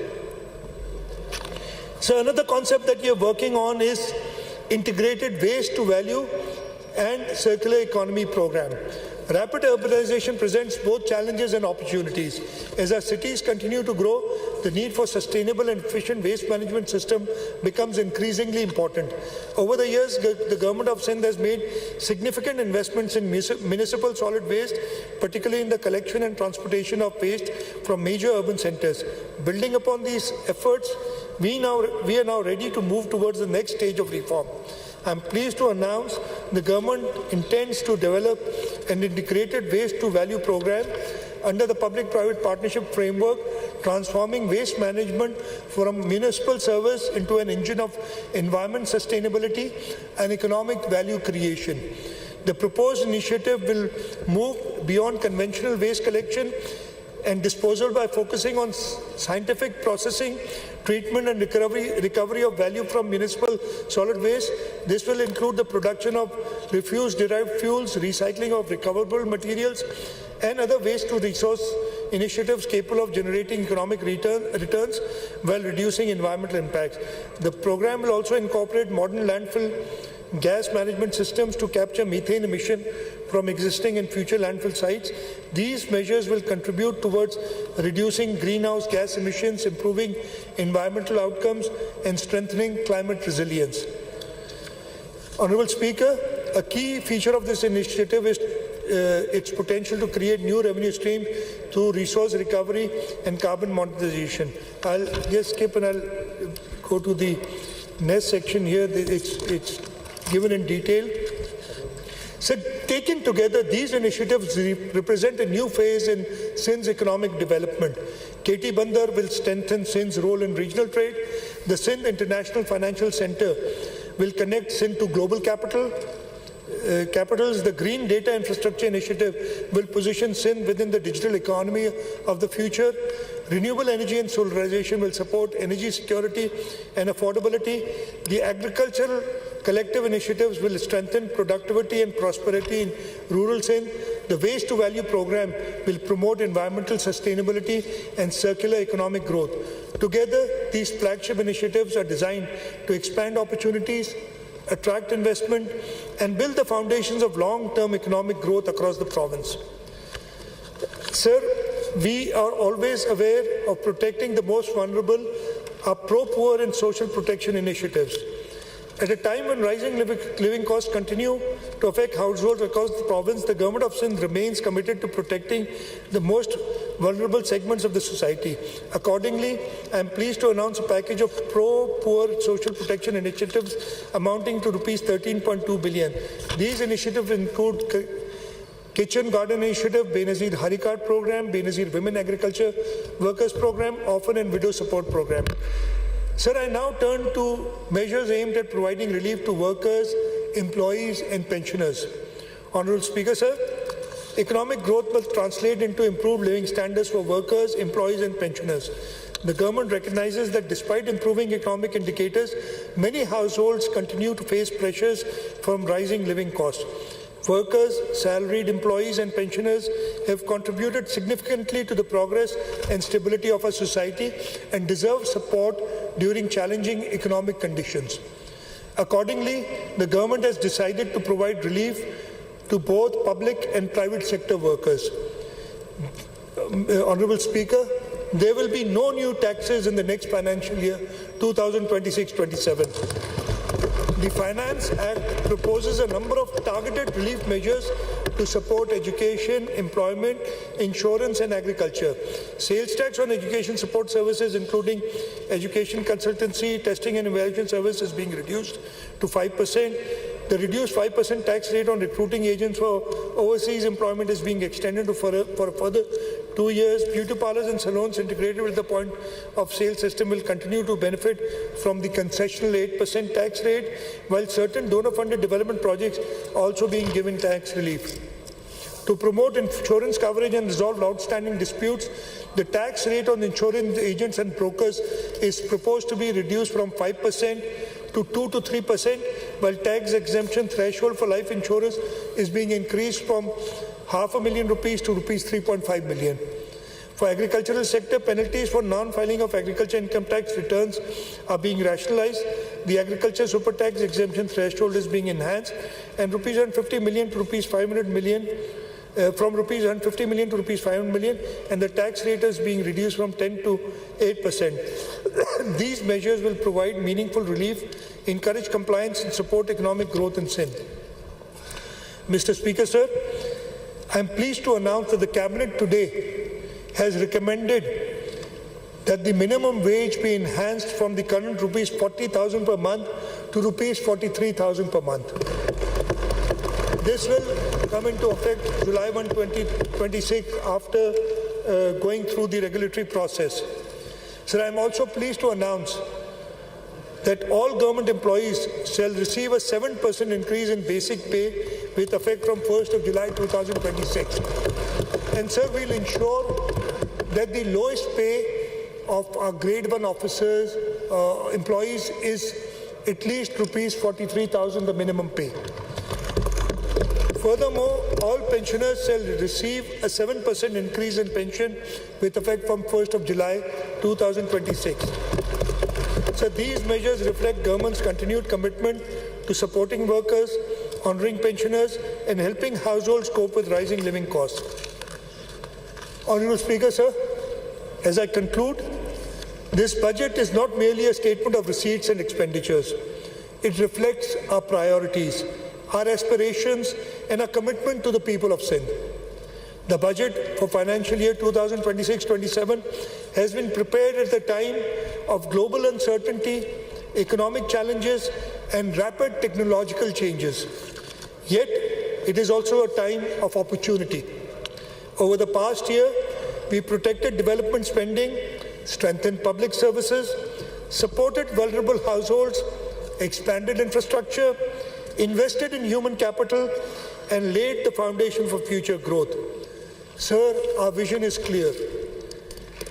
So another concept that we are working on is integrated waste to value and circular economy program. Rapid urbanization presents both challenges and opportunities. As our cities continue to grow, the need for sustainable and efficient waste management system becomes increasingly important. Over the years, the government of Sindh has made significant investments in municipal solid waste, particularly in the collection and transportation of waste from major urban centers. Building upon these efforts, we are now ready to move towards the next stage of reform. I'm pleased to announce the government intends to develop an integrated waste to value program under the public-private partnership framework, transforming waste management from municipal service into an engine of environment sustainability and economic value creation. The proposed initiative will move beyond conventional waste collection and disposal by focusing on scientific processing, treatment and recovery of value from municipal solid waste. This will include the production of refuse-derived fuels, recycling of recoverable materials, and other waste-to-resource initiatives capable of generating economic returns while reducing environmental impacts. The program will also incorporate modern landfill gas management systems to capture methane emission from existing and future landfill sites. These measures will contribute towards reducing greenhouse gas emissions, improving environmental outcomes, and strengthening climate resilience. Honourable Speaker, a key feature of this initiative its potential to create new revenue streams through resource recovery and carbon monetization. I'll just skip and I'll go to the next section here. It's given in detail. So taken together, these initiatives represent a new phase in Sindh's economic development. KT Bandar will strengthen Sindh's role in regional trade. The Sindh International Financial Center will connect Sindh to global capitals. The Green Data Infrastructure Initiative will position Sindh within the digital economy of the future. Renewable energy and solarization will support energy security and affordability. The agricultural collective initiatives will strengthen productivity and prosperity in rural Sindh. The Waste to Value program will promote environmental sustainability and circular economic growth. Together, these flagship initiatives are designed to expand opportunities, attract investment, and build the foundations of long-term economic growth across the province. Sir, we are always aware of protecting the most vulnerable, our pro-poor and social protection initiatives. At a time when rising living costs continue to affect households across the province, the government of Sindh remains committed to protecting the most vulnerable segments of the society. Accordingly, I am pleased to announce a package of pro-poor social protection initiatives amounting to Rs 13.2 billion. These initiatives include Kitchen Garden Initiative, Benazir Hari Card Program, Benazir Women Agriculture Workers Program, Orphan and Widow Support Program. Sir, I now turn to measures aimed at providing relief to workers, employees and pensioners. Honourable Speaker, sir, economic growth will translate into improved living standards for workers, employees and pensioners. The government recognizes that despite improving economic indicators, many households continue to face pressures from rising living costs. Workers, salaried employees and pensioners have contributed significantly to the progress and stability of our society and deserve support during challenging economic conditions. Accordingly, the government has decided to provide relief to both public and private sector workers. Honourable Speaker, there will be no new taxes in the next financial year 2026-27. The Finance Act proposes a number of targeted relief measures to support education, employment, insurance and agriculture. Sales tax on education support services including education consultancy, testing and evaluation services being reduced to 5%. The reduced 5% tax rate on recruiting agents for overseas employment is being extended for a further 2 years. Beauty parlors and salons integrated with the point of sale system will continue to benefit from the concessional 8% tax rate, while certain donor-funded development projects also being given tax relief. To promote insurance coverage and resolve outstanding disputes, the tax rate on insurance agents and brokers is proposed to be reduced from 5% to 2 to 3%, while tax exemption threshold for life insurance is being increased from ₹500,000 to ₹3.5 million. For agricultural sector, penalties for non-filing of agriculture income tax returns are being rationalized. The agriculture super tax exemption threshold is being enhanced, and ₹150 million to ₹500 million. From ₹150 million to ₹500 million, and the tax rate is being reduced from 10 to 8%. These measures will provide meaningful relief, encourage compliance and support economic growth in Sindh. Mr. Speaker, sir, I am pleased to announce that the Cabinet today has recommended that the minimum wage be enhanced from the current ₹40,000 per month to ₹43,000 per month. This will come into effect July 1, 2026 after going through the regulatory process. Sir, I am also pleased to announce that all government employees shall receive a 7% increase in basic pay with effect from 1st of July 2026. And sir, we will ensure that the lowest pay of our grade 1 officers, employees is at least ₹43,000, the minimum pay. Furthermore, all pensioners shall receive a 7% increase in pension with effect from 1st of July 2026. So these measures reflect government's continued commitment to supporting workers, honouring pensioners and helping households cope with rising living costs. Honourable Speaker, sir, as I conclude, this budget is not merely a statement of receipts and expenditures. It reflects our priorities. our aspirations and our commitment to the people of Sindh. The budget for financial year 2026-27 has been prepared at the time of global uncertainty, economic challenges, and rapid technological changes. Yet, it is also a time of opportunity. Over the past year, we protected development spending, strengthened public services, supported vulnerable households, expanded infrastructure, invested in human capital, and laid the foundation for future growth. Sir, our vision is clear.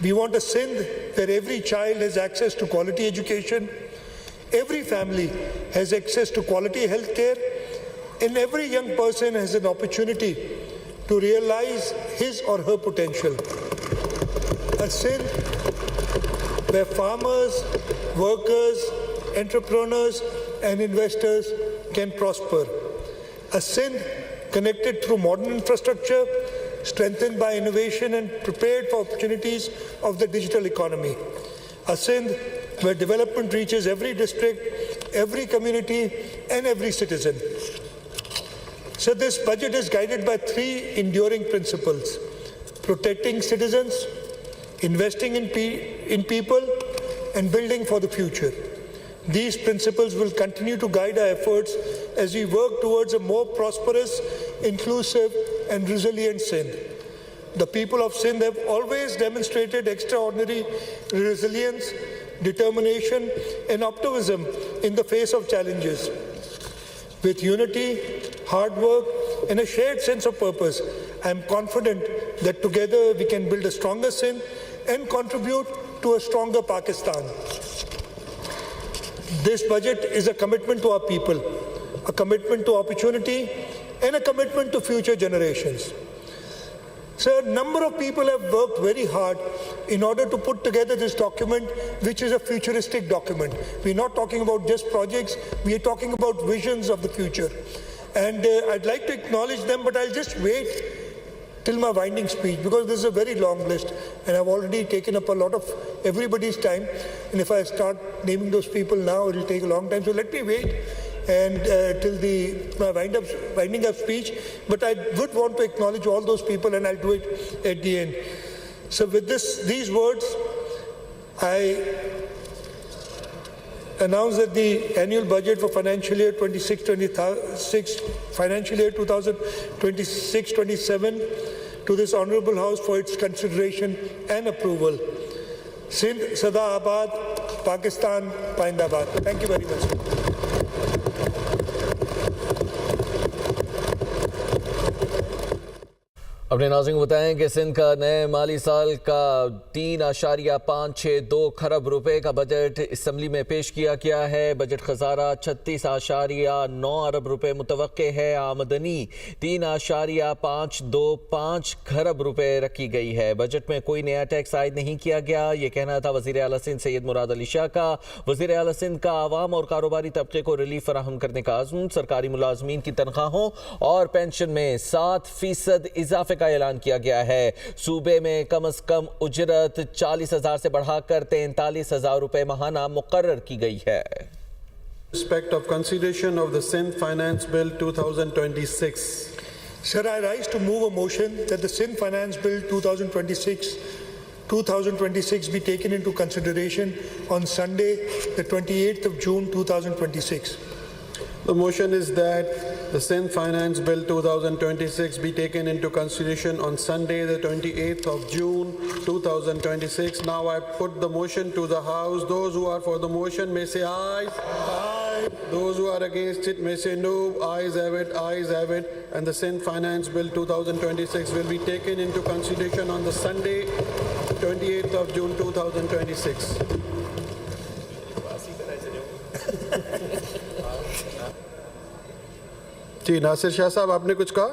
We want a Sindh where every child has access to quality education, every family has access to quality health care, and every young person has an opportunity to realize his or her potential. A Sindh where farmers, workers, entrepreneurs, and investors can prosper. A Sindh connected through modern infrastructure, strengthened by innovation and prepared for opportunities of the digital economy. A Sindh where development reaches every district, every community, and every citizen. So this budget is guided by three enduring principles: protecting citizens, investing in people, and building for the future. These principles will continue to guide our efforts as we work towards a more prosperous, inclusive, and resilient Sindh. The people of Sindh have always demonstrated extraordinary resilience, determination, and optimism in the face of challenges. With unity, hard work, and a shared sense of purpose, I am confident that together we can build a stronger Sindh and contribute to a stronger Pakistan. This budget is a commitment to our people, a commitment to opportunity, and a commitment to future generations. So a number of people have worked very hard in order to put together this document, which is a futuristic document. We're not talking about just projects, we are talking about visions of the future. And I'd like to acknowledge them, but I'll just wait till my winding speech, because this is a very long list, and I've already taken up a lot of everybody's time. And if I start naming those people now, it'll take a long time. So let me wait and till my winding up speech. But I would want to acknowledge all those people, and I'll do it at the end. So with these words, I announce that the annual budget for financial year 2026-27 to this Honourable House for its consideration and approval. Sindh Sada Abad, Pakistan Paindabad. Thank you very much. अपने नाज़रीन को बताएं कि सिंध का नए माली साल का 3.562 खरब रुपए का बजट असम्बली में पेश किया गया है। बजट खजाना 36.9 अरब रुपए मुतवक्के है। आमदनी 3.525 खरब रुपए रखी गई है। बजट में कोई नया टैक्स आयद नहीं किया गया, ये कहना था वज़ीर आला सिंध सैयद मुराद अली शाह का। वज़ीर आला सिंध का आवाम और कारोबारी तबके को रिलीफ फराहम करने का आज़म। सरकारी मुलाजमीन की तनख्वाहों और पेंशन में 7% इजाफे का ऐलान किया गया है। सूबे में कम से कम उजरत 40,000 से बढ़ाकर 43,000 रुपए माहाना मुकर्रर की गई है। Respect of consideration of the Sindh Finance Bill 2026. Sir, I rise to move a motion that the Sindh Finance Bill 2026 be taken into consideration on Sunday, the 28th of June 2026. The motion is that the Sindh Finance Bill 2026 be taken into consideration on Sunday, the 28th of June 2026. Now I put the motion to the House. Those who are for the motion may say aye. Aye. Those who are against it may say no. Ayes have it. Ayes have it. And the Sindh Finance Bill 2026 will be taken into consideration on the Sunday, 28th of June 2026. जी नासिर शाह साहब आपने कुछ कहा?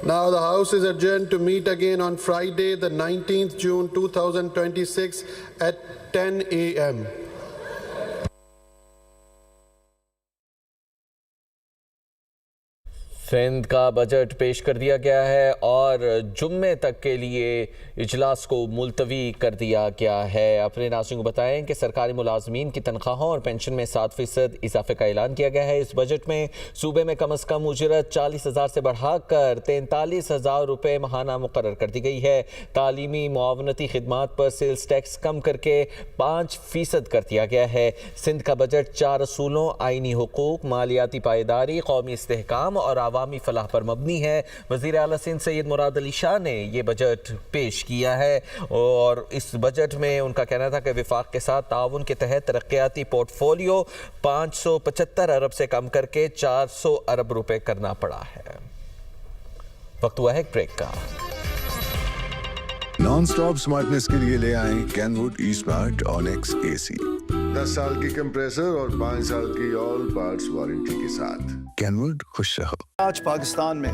Now the House is adjourned to meet again on Friday, the 19th June 2026 at 10 a.m. Sindh का budget पेश कर दिया गया है और जुम्मे तक के लिए इजलास को मुलतवी कर दिया गया है। अपने नाज़रीन को बताएं कि सरकारी मुलाजमीन की तनख्वाहों और पेंशन में 7% इजाफे का ऐलान किया गया है। इस बजट में सूबे में कम अज़ कम उजरत 40,000 से बढ़ाकर 43,000 रुपये माहाना मुकर्रर कर दी गई है। तालीमी मुआवनती खिदमात पर सेल्स टैक्स कम करके 5% कर दिया गया है। सिंध का बजट 4 असूलों आइनी हुकूक, मालियाती पायदारी, कौमी इस्तेहकाम और आवामी फलाह पर मबनी है। वज़ीर आला सिंध सैयद मुराद अली शाह ने ये बजट पेश किया है और इस बजट में उनका कहना था कि विफाक के साथ ताउन के तहत तरक्याती पोर्टफोलियो 575 अरब से कम करके 400 अरब रुपए करना पड़ा है। वक्त हुआ है एक ब्रेक का। नॉन स्टॉप स्मार्टनेस के लिए ले आए कैनवुड ई स्मार्ट ऑनेक्स एसी 10 साल की कंप्रेसर और 5 साल की ऑल पार्ट्स वारंटी के साथ। कैनवुड खुश रहो। आज पाकिस्तान में